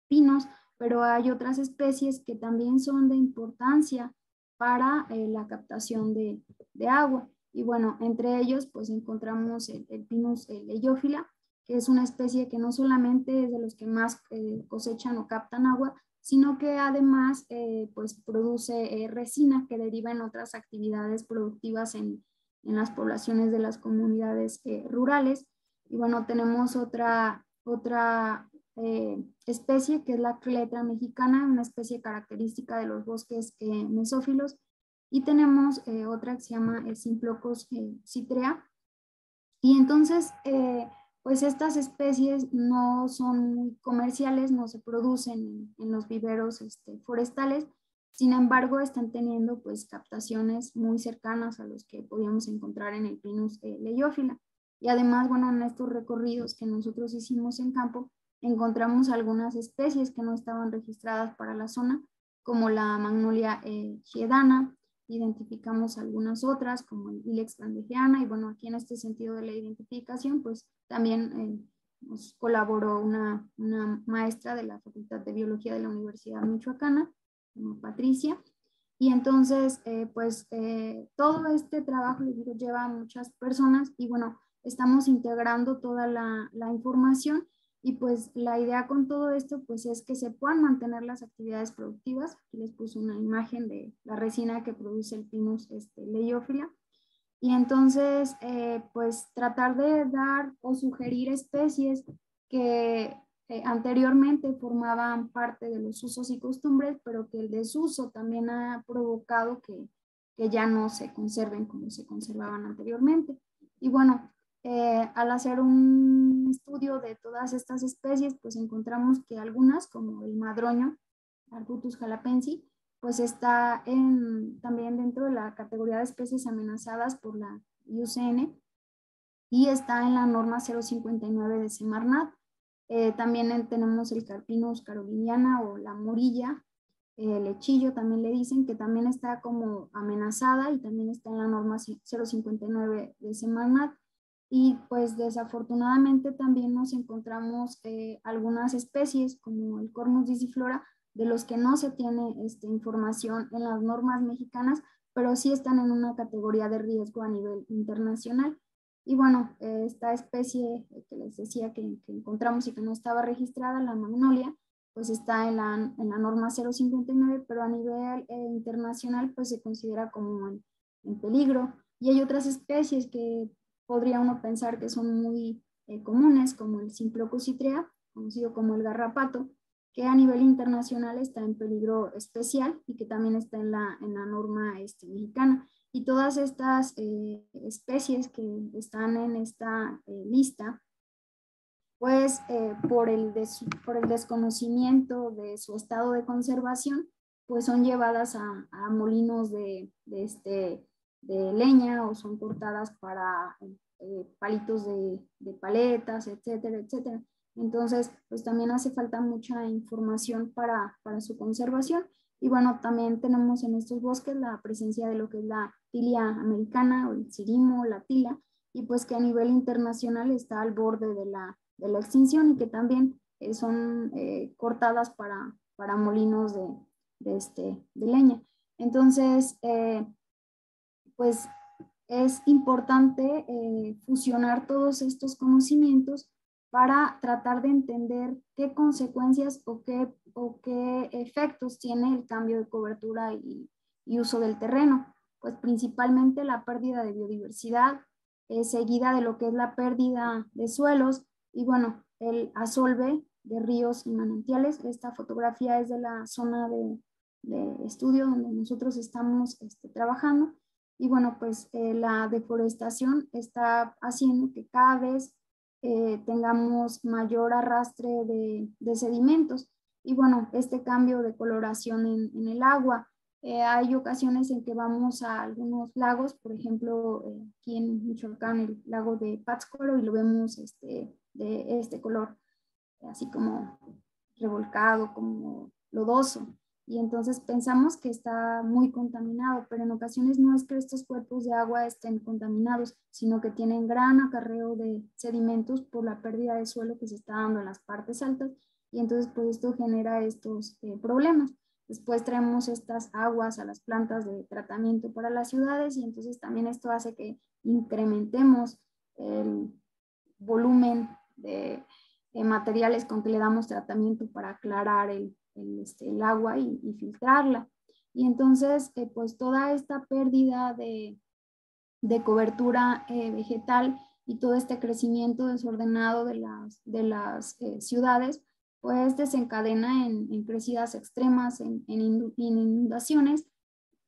pinos, pero hay otras especies que también son de importancia para la captación de agua. Y bueno, entre ellos pues encontramos el Pinus leiófila, que es una especie que no solamente es de los que más cosechan o captan agua, sino que además pues produce resina que deriva en otras actividades productivas en las poblaciones de las comunidades rurales. Y bueno, tenemos otra especie que es la cletra mexicana, una especie característica de los bosques mesófilos. Y tenemos otra que se llama el Simplocos citrea. Y entonces, pues estas especies no son muy comerciales, no se producen en los viveros forestales, sin embargo están teniendo pues captaciones muy cercanas a los que podíamos encontrar en el Pinus leiófila. Y además, bueno, en estos recorridos que nosotros hicimos en campo, encontramos algunas especies que no estaban registradas para la zona, como la Magnolia giedana. Identificamos algunas otras como el Ilex landegiana, y bueno, aquí en este sentido de la identificación pues también nos colaboró una maestra de la Facultad de Biología de la Universidad Michoacana, como Patricia. Y entonces pues todo este trabajo, les digo, lleva a muchas personas y bueno, estamos integrando toda la información. Y pues la idea con todo esto pues es que se puedan mantener las actividades productivas. Aquí les puse una imagen de la resina que produce el Pinus leiófila. Y entonces pues tratar de dar o sugerir especies que anteriormente formaban parte de los usos y costumbres, pero que el desuso también ha provocado que ya no se conserven como se conservaban anteriormente. Y bueno, al hacer un estudio de todas estas especies, pues encontramos que algunas, como el madroño, Arbutus jalapensi, pues está también dentro de la categoría de especies amenazadas por la IUCN y está en la norma 059 de Semarnat. También tenemos el Carpinus caroliniana o la morilla, lechillo también le dicen, que también está como amenazada y también está en la norma 059 de Semarnat. Y pues desafortunadamente también nos encontramos algunas especies como el Cornus disciflora, de los que no se tiene información en las normas mexicanas, pero sí están en una categoría de riesgo a nivel internacional. Y bueno, esta especie que les decía que encontramos y que no estaba registrada, la magnolia, pues está en la norma 059, pero a nivel internacional pues se considera como en peligro. Y hay otras especies que podría uno pensar que son muy comunes, como el Simplochus citrea, conocido como el garrapato, que a nivel internacional está en peligro especial y que también está en la norma mexicana. Y todas estas especies que están en esta lista, pues por el desconocimiento de su estado de conservación, pues son llevadas a molinos de leña o son cortadas para palitos de paletas, etcétera, etcétera. Entonces, pues también hace falta mucha información para su conservación. Y bueno, también tenemos en estos bosques la presencia de lo que es la tilia americana o el cirimo, la tila, y pues que a nivel internacional está al borde de la extinción y que también son cortadas para molinos de leña. Entonces, pues es importante fusionar todos estos conocimientos para tratar de entender qué consecuencias o qué efectos tiene el cambio de cobertura y uso del terreno. Pues principalmente la pérdida de biodiversidad, seguida de lo que es la pérdida de suelos y bueno, el asolve de ríos y manantiales. Esta fotografía es de la zona de estudio donde nosotros estamos trabajando. Y bueno, pues la deforestación está haciendo que cada vez tengamos mayor arrastre de sedimentos. Y bueno, este cambio de coloración en el agua. Hay ocasiones en que vamos a algunos lagos, por ejemplo, aquí en Michoacán, el lago de Pátzcuaro, y lo vemos de este color, así como revolcado, como lodoso. Y entonces pensamos que está muy contaminado, pero en ocasiones no es que estos cuerpos de agua estén contaminados, sino que tienen gran acarreo de sedimentos por la pérdida de suelo que se está dando en las partes altas, y entonces pues esto genera estos problemas. Después traemos estas aguas a las plantas de tratamiento para las ciudades y entonces también esto hace que incrementemos el volumen de materiales con que le damos tratamiento para aclarar el agua y filtrarla. Y entonces, pues toda esta pérdida de cobertura vegetal y todo este crecimiento desordenado de las ciudades, pues desencadena en crecidas extremas, en inundaciones,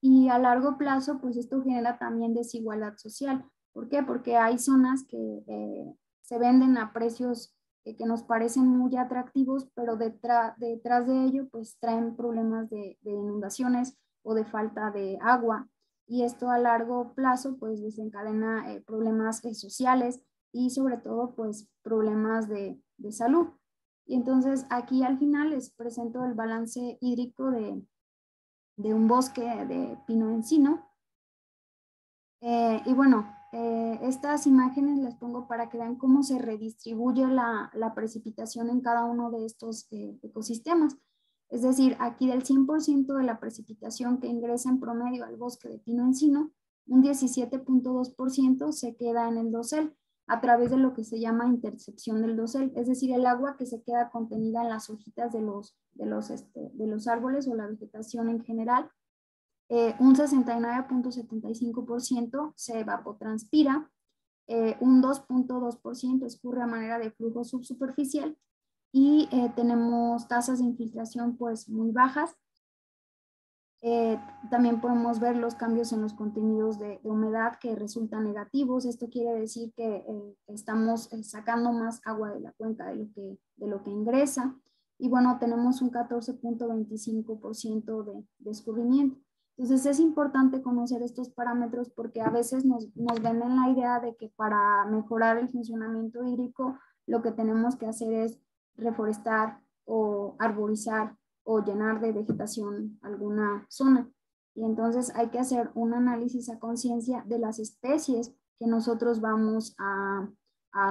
y a largo plazo, pues esto genera también desigualdad social. ¿Por qué? Porque hay zonas que se venden a precios que nos parecen muy atractivos, pero detrás de ello, pues traen problemas de inundaciones o de falta de agua. Y esto a largo plazo, pues desencadena problemas sociales y sobre todo, pues problemas de salud. Y entonces aquí al final les presento el balance hídrico de un bosque de pino encino. Y bueno, estas imágenes las pongo para que vean cómo se redistribuye la precipitación en cada uno de estos ecosistemas. Es decir, aquí del 100% de la precipitación que ingresa en promedio al bosque de pino encino, un 17.2% se queda en el dosel a través de lo que se llama intercepción del dosel, es decir, el agua que se queda contenida en las hojitas de los árboles o la vegetación en general. Un 69.75% se evapotranspira, un 2.2% escurre a manera de flujo subsuperficial y tenemos tasas de infiltración pues muy bajas. También podemos ver los cambios en los contenidos de humedad que resultan negativos. Esto quiere decir que estamos sacando más agua de la cuenca de lo que ingresa. Y bueno, tenemos un 14.25% de escurrimiento. Entonces es importante conocer estos parámetros porque a veces nos venden la idea de que para mejorar el funcionamiento hídrico lo que tenemos que hacer es reforestar o arborizar o llenar de vegetación alguna zona. Y entonces hay que hacer un análisis a conciencia de las especies que nosotros vamos a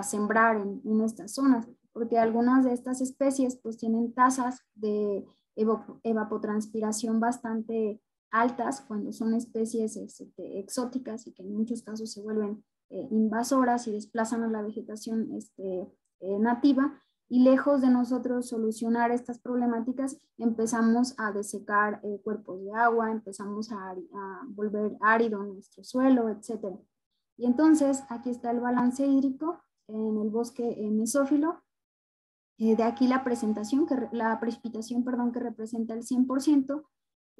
sembrar en estas zonas, porque algunas de estas especies pues tienen tasas de evapotranspiración bastante altas cuando son especies exóticas y que en muchos casos se vuelven invasoras y desplazan a la vegetación nativa. Y lejos de nosotros solucionar estas problemáticas, empezamos a desecar cuerpos de agua, empezamos a volver árido nuestro suelo, etc. Y entonces aquí está el balance hídrico en el bosque mesófilo. De aquí la precipitación, perdón, que representa el 100%.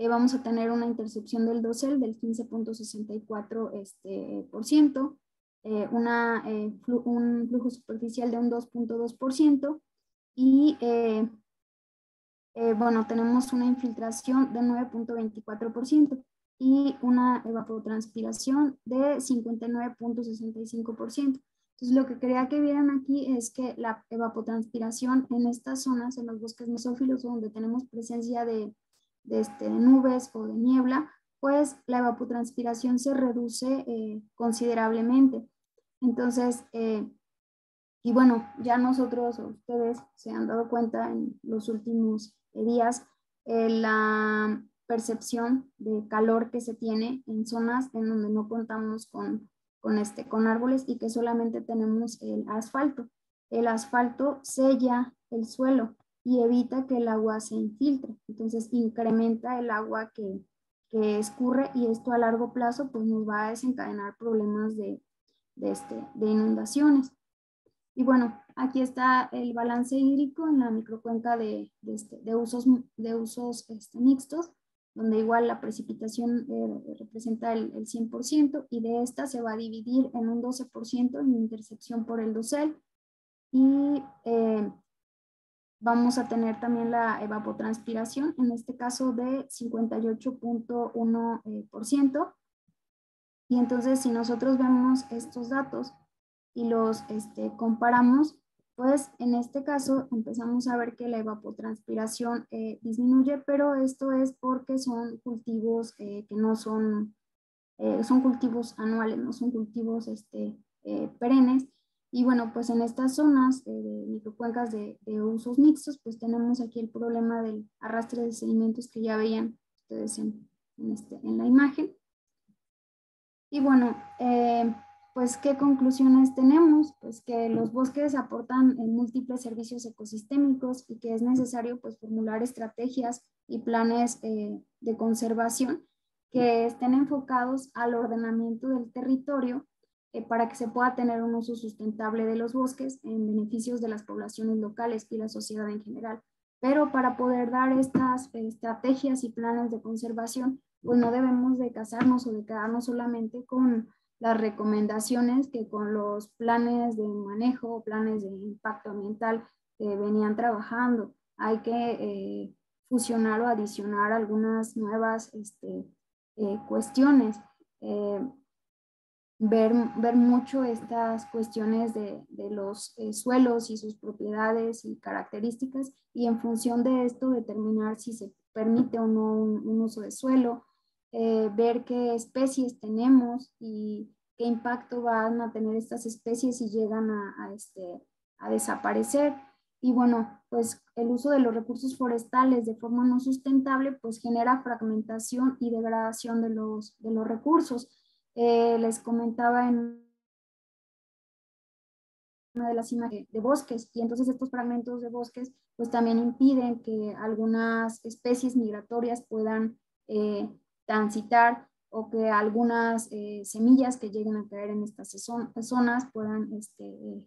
Vamos a tener una intercepción del dosel del 15.64%. Un flujo superficial de un 2.2% y bueno, tenemos una infiltración de 9.24% y una evapotranspiración de 59.65%. Entonces, lo que quería que vieran aquí es que la evapotranspiración en estas zonas, en los bosques mesófilos, donde tenemos presencia de nubes o de niebla, pues la evapotranspiración se reduce considerablemente. Entonces, y bueno, ya nosotros o ustedes se han dado cuenta en los últimos días la percepción de calor que se tiene en zonas en donde no contamos con árboles y que solamente tenemos el asfalto. El asfalto sella el suelo y evita que el agua se infiltre. Entonces incrementa el agua que escurre y esto a largo plazo pues nos va a desencadenar problemas de inundaciones. Y bueno, aquí está el balance hídrico en la microcuenca de usos mixtos, donde igual la precipitación representa el 100% y de esta se va a dividir en un 12% en intercepción por el dosel y vamos a tener también la evapotranspiración, en este caso de 58.1%. Y entonces si nosotros vemos estos datos y los comparamos, pues en este caso empezamos a ver que la evapotranspiración disminuye, pero esto es porque son cultivos que no son, son cultivos anuales, no son cultivos perennes. Y bueno, pues en estas zonas de microcuencas de usos mixtos, pues tenemos aquí el problema del arrastre de sedimentos que ya veían ustedes en la imagen. Y bueno, pues ¿qué conclusiones tenemos? Pues que los bosques aportan múltiples servicios ecosistémicos y que es necesario pues formular estrategias y planes de conservación que estén enfocados al ordenamiento del territorio para que se pueda tener un uso sustentable de los bosques en beneficios de las poblaciones locales y la sociedad en general. Pero para poder dar estas estrategias y planes de conservación, pues no debemos de casarnos o de quedarnos solamente con las recomendaciones que con los planes de manejo, planes de impacto ambiental que venían trabajando. Hay que fusionar o adicionar algunas nuevas cuestiones. Ver mucho estas cuestiones de los suelos y sus propiedades y características y en función de esto determinar si se permite o no un uso de suelo, ver qué especies tenemos y qué impacto van a tener estas especies si llegan a desaparecer. Y bueno, pues el uso de los recursos forestales de forma no sustentable pues genera fragmentación y degradación de los recursos. Les comentaba en una de las imágenes de bosques y entonces estos fragmentos de bosques pues también impiden que algunas especies migratorias puedan transitar o que algunas semillas que lleguen a caer en estas zonas puedan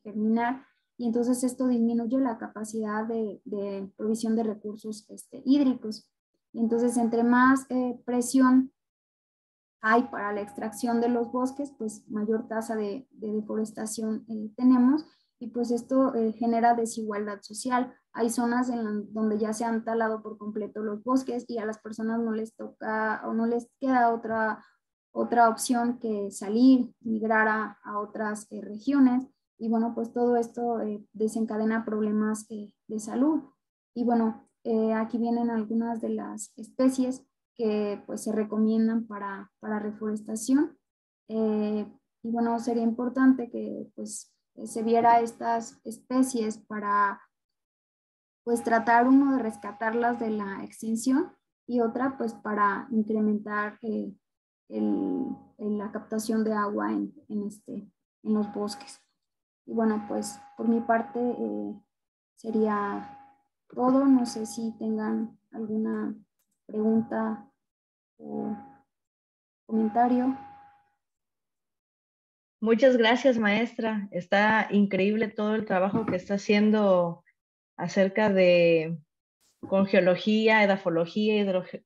germinar y entonces esto disminuye la capacidad de provisión de recursos hídricos. Y entonces, entre más presión hay para la extracción de los bosques, pues mayor tasa de deforestación tenemos, y pues esto genera desigualdad social. Hay zonas donde ya se han talado por completo los bosques y a las personas no les toca o no les queda otra opción que salir, migrar a otras regiones, y bueno, pues todo esto desencadena problemas de salud. Y bueno, aquí vienen algunas de las especies que pues se recomiendan para reforestación. Y bueno, sería importante que pues se viera estas especies para pues tratar, uno, de rescatarlas de la extinción, y otra pues para incrementar la captación de agua en los bosques. Y bueno, pues por mi parte sería todo. No sé si tengan alguna pregunta o comentario. Muchas gracias, maestra. Está increíble todo el trabajo que está haciendo acerca de con geología, edafología,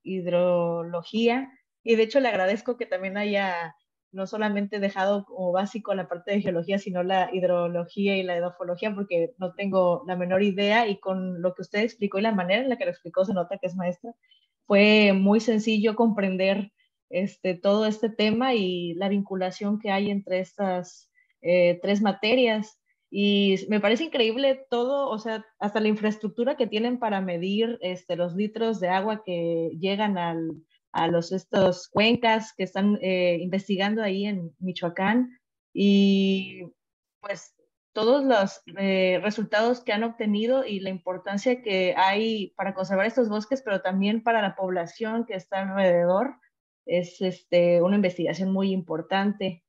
hidrología. Y de hecho le agradezco que también haya no solamente dejado como básico la parte de geología, sino la hidrología y la edafología, porque no tengo la menor idea, y con lo que usted explicó y la manera en la que lo explicó se nota que es maestra. Fue muy sencillo comprender todo este tema y la vinculación que hay entre estas tres materias. Y me parece increíble todo, o sea, hasta la infraestructura que tienen para medir los litros de agua que llegan a estos cuencas que están investigando ahí en Michoacán. Y pues todos los resultados que han obtenido y la importancia que hay para conservar estos bosques, pero también para la población que está alrededor, es una investigación muy importante.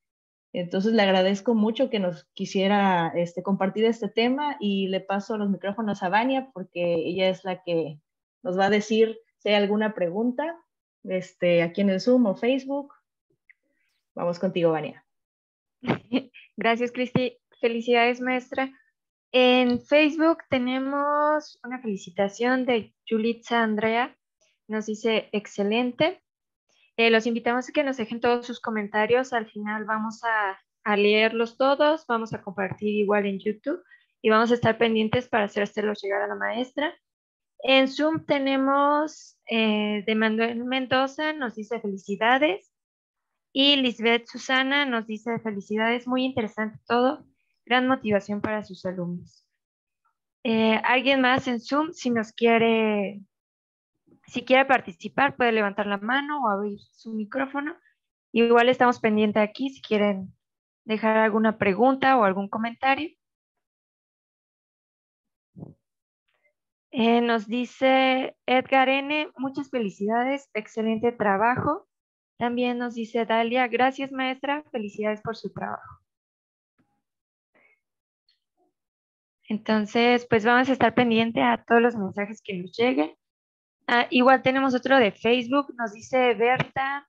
Entonces le agradezco mucho que nos quisiera compartir este tema, y le paso los micrófonos a Vania porque ella es la que nos va a decir si hay alguna pregunta aquí en el Zoom o Facebook. Vamos contigo, Vania. Gracias, Cristi. Felicidades, maestra. En Facebook tenemos una felicitación de Julitza Andrea. Nos dice excelente. Los invitamos a que nos dejen todos sus comentarios. Al final vamos a leerlos todos. Vamos a compartir igual en YouTube y vamos a estar pendientes para hacérselos llegar a la maestra. En Zoom tenemos de Manuel Mendoza, nos dice felicidades. Y Lisbeth Susana nos dice felicidades, muy interesante todo, gran motivación para sus alumnos. ¿Alguien más en Zoom, si quiere participar, puede levantar la mano o abrir su micrófono? Igual estamos pendientes aquí si quieren dejar alguna pregunta o algún comentario. Nos dice Edgar N., muchas felicidades, excelente trabajo. También nos dice Dalia, gracias maestra, felicidades por su trabajo. Entonces, pues vamos a estar pendiente a todos los mensajes que nos lleguen. Igual tenemos otro de Facebook, nos dice Berta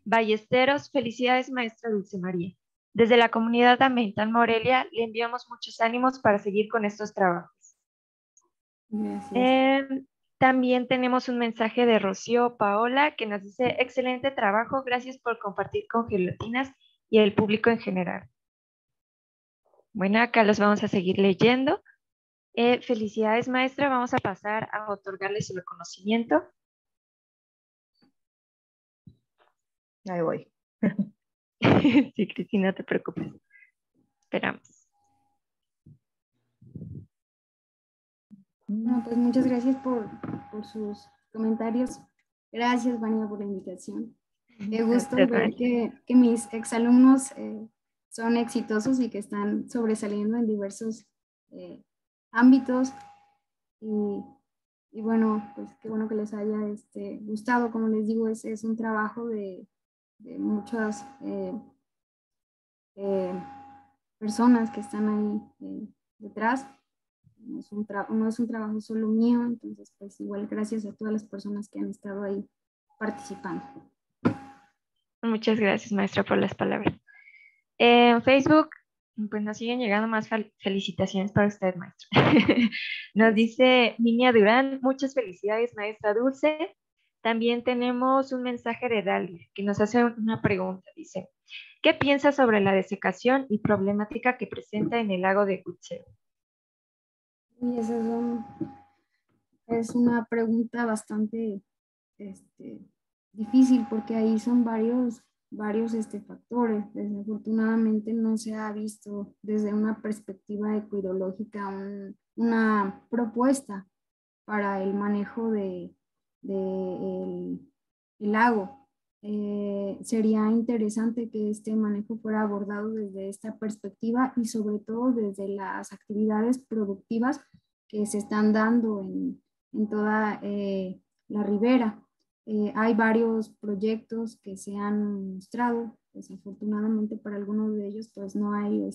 Ballesteros, felicidades maestra Dulce María. Desde la comunidad ambiental Morelia le enviamos muchos ánimos para seguir con estos trabajos. Gracias. También tenemos un mensaje de Rocío Paola que nos dice excelente trabajo, gracias por compartir con Geolatinas y el público en general. Bueno, acá los vamos a seguir leyendo. Felicidades, maestra. Vamos a pasar a otorgarle su reconocimiento. Ahí voy. Sí, Cristina, no te preocupes. Esperamos. Bueno, pues muchas gracias por sus comentarios. Gracias, Vania, por la invitación. Me gusta ver que mis exalumnos son exitosos y que están sobresaliendo en diversos ámbitos. Y bueno, pues qué bueno que les haya gustado. Como les digo, es un trabajo de muchas personas que están ahí detrás. No es un trabajo solo mío, entonces pues igual gracias a todas las personas que han estado ahí participando. Muchas gracias, maestra, por las palabras. En Facebook Pues nos siguen llegando más felicitaciones para usted, maestra. Nos dice Niña Durán, muchas felicidades, maestra Dulce. También tenemos un mensaje de Dalia que nos hace una pregunta. Dice, ¿qué piensa sobre la desecación y problemática que presenta en el lago de Cuitzeo? Y esa es una pregunta bastante difícil porque ahí son varios factores. Desafortunadamente no se ha visto desde una perspectiva ecoidológica una propuesta para el manejo el lago. Sería interesante que este manejo fuera abordado desde esta perspectiva y sobre todo desde las actividades productivas que se están dando en toda la ribera. Hay varios proyectos que se han mostrado, desafortunadamente para algunos de ellos pues no hay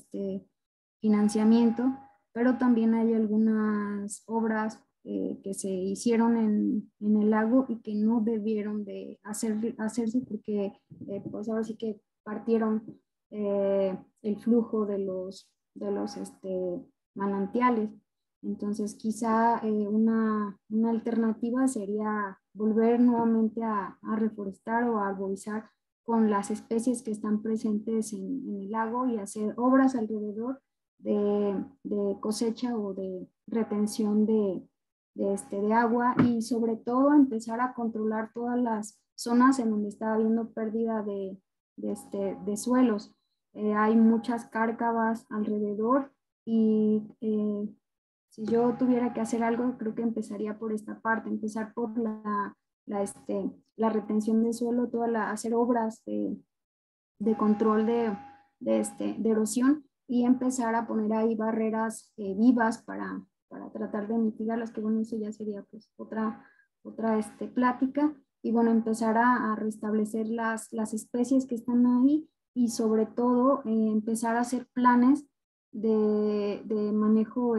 financiamiento, pero también hay algunas obras que se hicieron en el lago y que no debieron de hacerse porque pues ahora sí que partieron el flujo de los manantiales. Entonces quizá una alternativa sería volver nuevamente a reforestar o a arborizar con las especies que están presentes en el lago y hacer obras alrededor de cosecha o de retención de agua y sobre todo empezar a controlar todas las zonas en donde está habiendo pérdida de suelos. Hay muchas cárcavas alrededor y si yo tuviera que hacer algo, creo que empezaría por esta parte, empezar por la retención de suelo, hacer obras de control de erosión y empezar a poner ahí barreras vivas para tratar de mitigarlas, que bueno, eso ya sería pues otra plática. Y bueno, empezar a restablecer las especies que están ahí y sobre todo empezar a hacer planes de manejo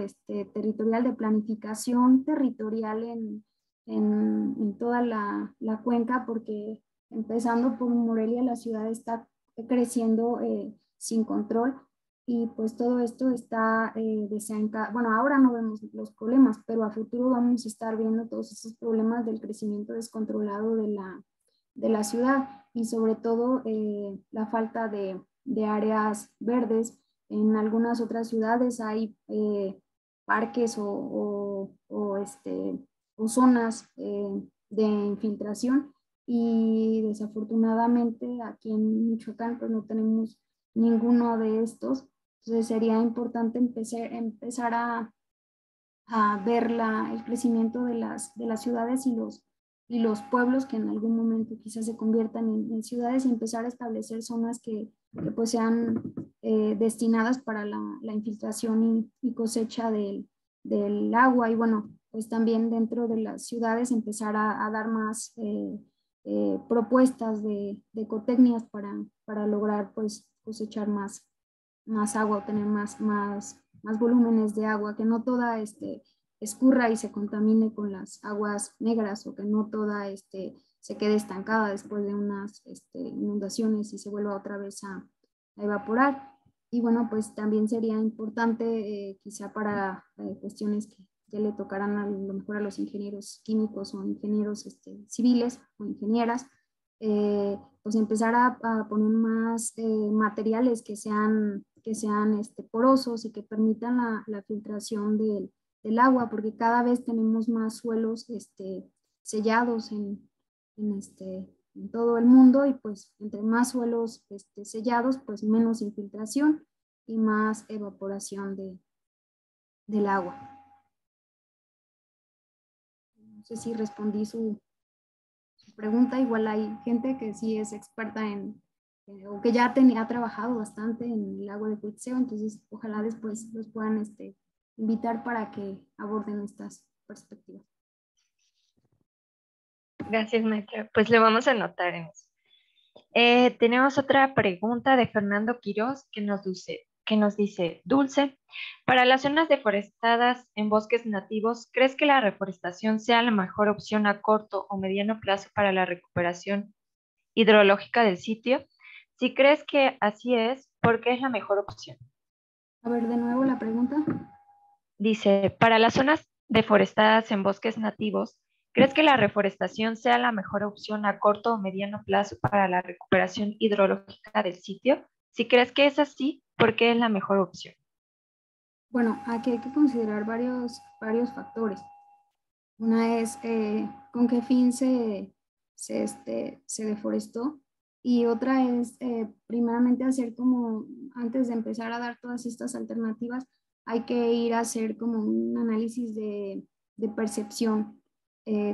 territorial, de planificación territorial en toda la cuenca, porque empezando por Morelia, la ciudad está creciendo sin control y pues todo esto está bueno, ahora no vemos los problemas, pero a futuro vamos a estar viendo todos esos problemas del crecimiento descontrolado de la ciudad y sobre todo la falta de áreas verdes. En algunas otras ciudades hay parques o zonas de infiltración y desafortunadamente aquí en Michoacán pues no tenemos ninguno de estos. Entonces sería importante empezar a ver el crecimiento de las ciudades y los pueblos que en algún momento quizás se conviertan en ciudades y empezar a establecer zonas que pues sean destinadas para la infiltración y cosecha del agua y bueno, pues también dentro de las ciudades empezar a dar más propuestas de ecotecnias para lograr pues cosechar más agua, obtener más volúmenes de agua, que no toda escurra y se contamine con las aguas negras o que no toda se quede estancada después de unas inundaciones y se vuelva otra vez a evaporar. Y bueno, pues también sería importante quizá para cuestiones que ya le tocarán a lo mejor a los ingenieros químicos o ingenieros civiles o ingenieras, pues empezar a poner más materiales que sean porosos y que permitan la filtración del agua, porque cada vez tenemos más suelos sellados en todo el mundo y pues entre más suelos sellados, pues menos infiltración y más evaporación del agua. No sé si respondí su pregunta. Igual hay gente que sí es experta o que ya ha trabajado bastante en el lago de Cuitzeo, entonces ojalá después los puedan invitar para que aborden estas perspectivas. Gracias, maestra. Pues le vamos a anotar en eso. Tenemos otra pregunta de Fernando Quiroz que nos dice, Dulce, para las zonas deforestadas en bosques nativos, ¿crees que la reforestación sea la mejor opción a corto o mediano plazo para la recuperación hidrológica del sitio? Si crees que así es, ¿por qué es la mejor opción? A ver, de nuevo la pregunta. Dice, para las zonas deforestadas en bosques nativos, ¿crees que la reforestación sea la mejor opción a corto o mediano plazo para la recuperación hidrológica del sitio? Si crees que es así, ¿por qué es la mejor opción? Bueno, aquí hay que considerar varios factores. Una es con qué fin se deforestó, y otra es primeramente hacer como, antes de empezar a dar todas estas alternativas, hay que ir a hacer como un análisis de percepción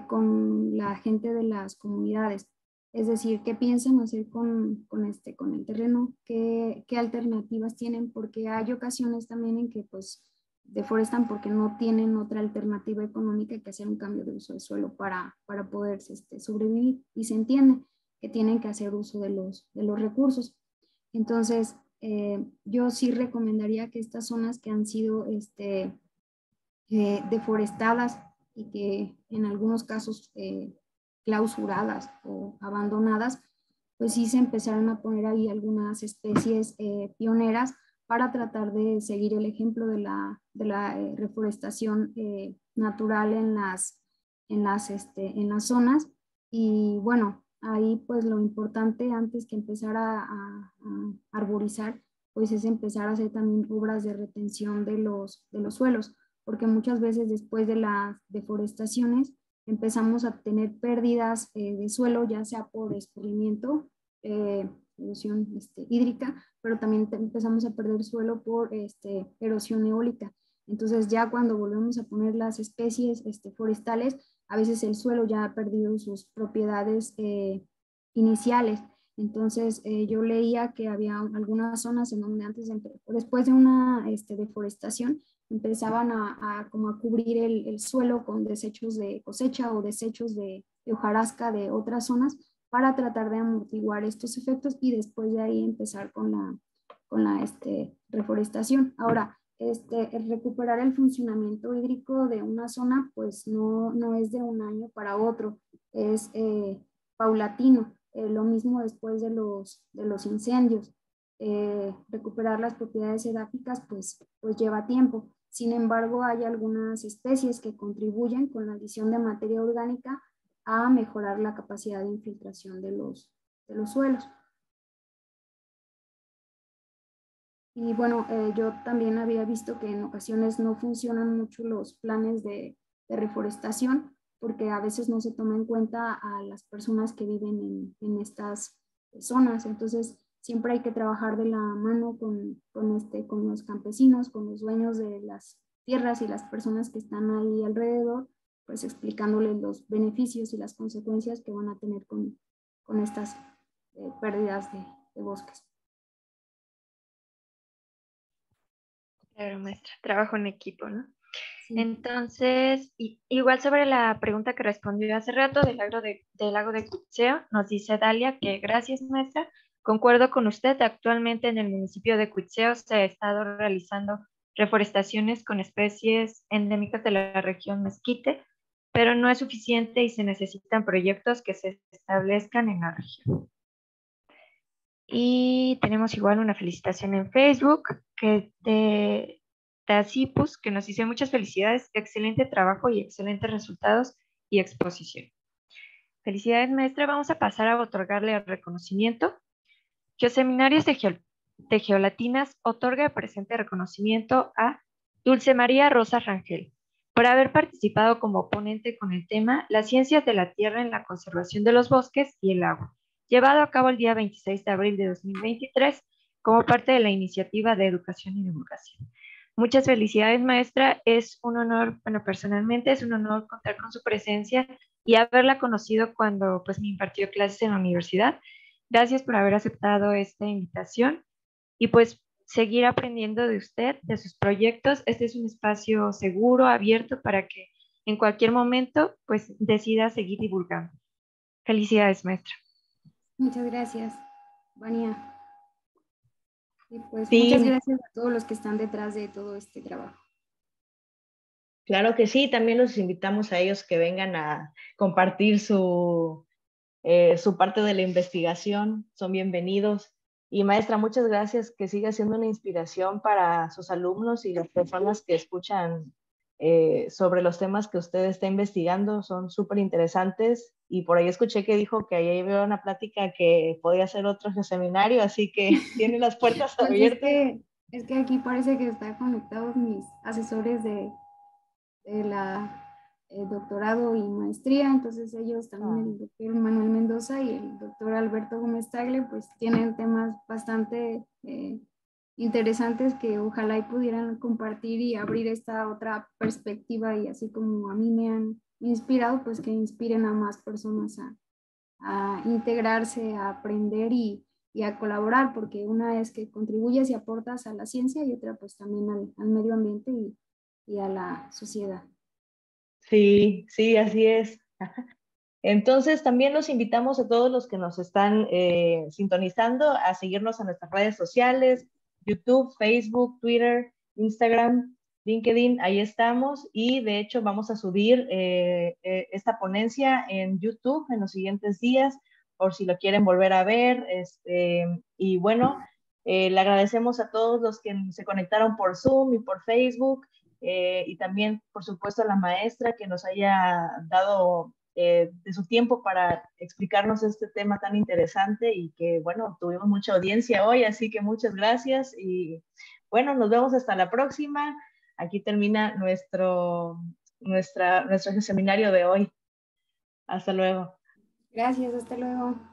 con la gente de las comunidades. Es decir, qué piensan hacer con el terreno, qué alternativas tienen, porque hay ocasiones también en que pues deforestan porque no tienen otra alternativa económica que hacer un cambio de uso de suelo para poder sobrevivir, y se entiende que tienen que hacer uso de los recursos. Entonces, yo sí recomendaría que estas zonas que han sido deforestadas y que en algunos casos clausuradas o abandonadas, pues sí se empezaron a poner ahí algunas especies pioneras para tratar de seguir el ejemplo de la reforestación natural en las zonas. Y bueno, ahí pues lo importante antes que empezar a arborizar, pues es empezar a hacer también obras de retención de los suelos, porque muchas veces después de las deforestaciones empezamos a tener pérdidas de suelo, ya sea por escurrimiento, erosión hídrica, pero también empezamos a perder suelo por erosión eólica. Entonces ya cuando volvemos a poner las especies forestales, a veces el suelo ya ha perdido sus propiedades iniciales. Entonces yo leía que había algunas zonas en donde después de una deforestación, empezaban como a cubrir el suelo con desechos de cosecha o desechos de hojarasca de otras zonas para tratar de amortiguar estos efectos, y después de ahí empezar con la reforestación. Ahora, el recuperar el funcionamiento hídrico de una zona, pues no es de un año para otro, es paulatino. Lo mismo después de los incendios. Recuperar las propiedades edáficas pues lleva tiempo. Sin embargo, hay algunas especies que contribuyen con la adición de materia orgánica a mejorar la capacidad de infiltración de los suelos. Y bueno, yo también había visto que en ocasiones no funcionan mucho los planes de reforestación, porque a veces no se toma en cuenta a las personas que viven en estas zonas. Entonces, siempre hay que trabajar de la mano con los campesinos, con los dueños de las tierras y las personas que están ahí alrededor, pues explicándoles los beneficios y las consecuencias que van a tener con estas pérdidas de bosques. Claro, maestra, trabajo en equipo, ¿no? Sí. Entonces, igual sobre la pregunta que respondió hace rato del lago de Cuitzeo, nos dice Dalia que gracias, maestra. Concuerdo con usted, actualmente en el municipio de Cuitzeo se ha estado realizando reforestaciones con especies endémicas de la región Mezquite, pero no es suficiente y se necesitan proyectos que se establezcan en la región. Y tenemos igual una felicitación en Facebook que de Tacipus, que nos dice muchas felicidades, excelente trabajo y excelentes resultados y exposición. Felicidades, maestra. Vamos a pasar a otorgarle el reconocimiento. Geoseminarios de Geolatinas otorga el presente reconocimiento a Dulce María Rosa Rangel por haber participado como ponente con el tema Las ciencias de la tierra en la conservación de los bosques y el agua, llevado a cabo el día 26 de abril de 2023 como parte de la iniciativa de educación y divulgación. Muchas felicidades, maestra. Es un honor, bueno, personalmente es un honor contar con su presencia y haberla conocido cuando pues me impartió clases en la universidad. Gracias por haber aceptado esta invitación y pues seguir aprendiendo de usted, de sus proyectos. Este es un espacio seguro, abierto para que en cualquier momento pues decida seguir divulgando. Felicidades, maestra. Muchas gracias, Vania. Y pues Sí, muchas gracias a todos los que están detrás de todo este trabajo. claro que sí, también los invitamos a ellos que vengan a compartir su parte de la investigación, son bienvenidos. Y maestra, muchas gracias, que siga siendo una inspiración para sus alumnos y las personas que escuchan sobre los temas que usted está investigando. Son súper interesantes y por ahí escuché que dijo que ahí había una plática que podía ser otro seminario, así que tiene las puertas Pues abiertas. es que aquí parece que están conectados mis asesores de la doctorado y maestría, entonces ellos también, el doctor Manuel Mendoza y el doctor Alberto Gómez Tagle, pues tienen temas bastante interesantes que ojalá y pudieran compartir y abrir esta otra perspectiva, y así como a mí me han inspirado, pues que inspiren a más personas a integrarse, a aprender y a colaborar, porque una es que contribuyes y aportas a la ciencia y otra pues también al medio ambiente y a la sociedad. Sí, sí, así es. Entonces, también los invitamos a todos los que nos están sintonizando a seguirnos en nuestras redes sociales, YouTube, Facebook, Twitter, Instagram, LinkedIn, ahí estamos. Y de hecho vamos a subir esta ponencia en YouTube en los siguientes días, por si lo quieren volver a ver. Y bueno, le agradecemos a todos los que se conectaron por Zoom y por Facebook. Y también, por supuesto, a la maestra que nos haya dado de su tiempo para explicarnos este tema tan interesante y que, bueno, tuvimos mucha audiencia hoy, así que muchas gracias y, bueno, nos vemos hasta la próxima. Aquí termina nuestro seminario de hoy. Hasta luego. Gracias, hasta luego.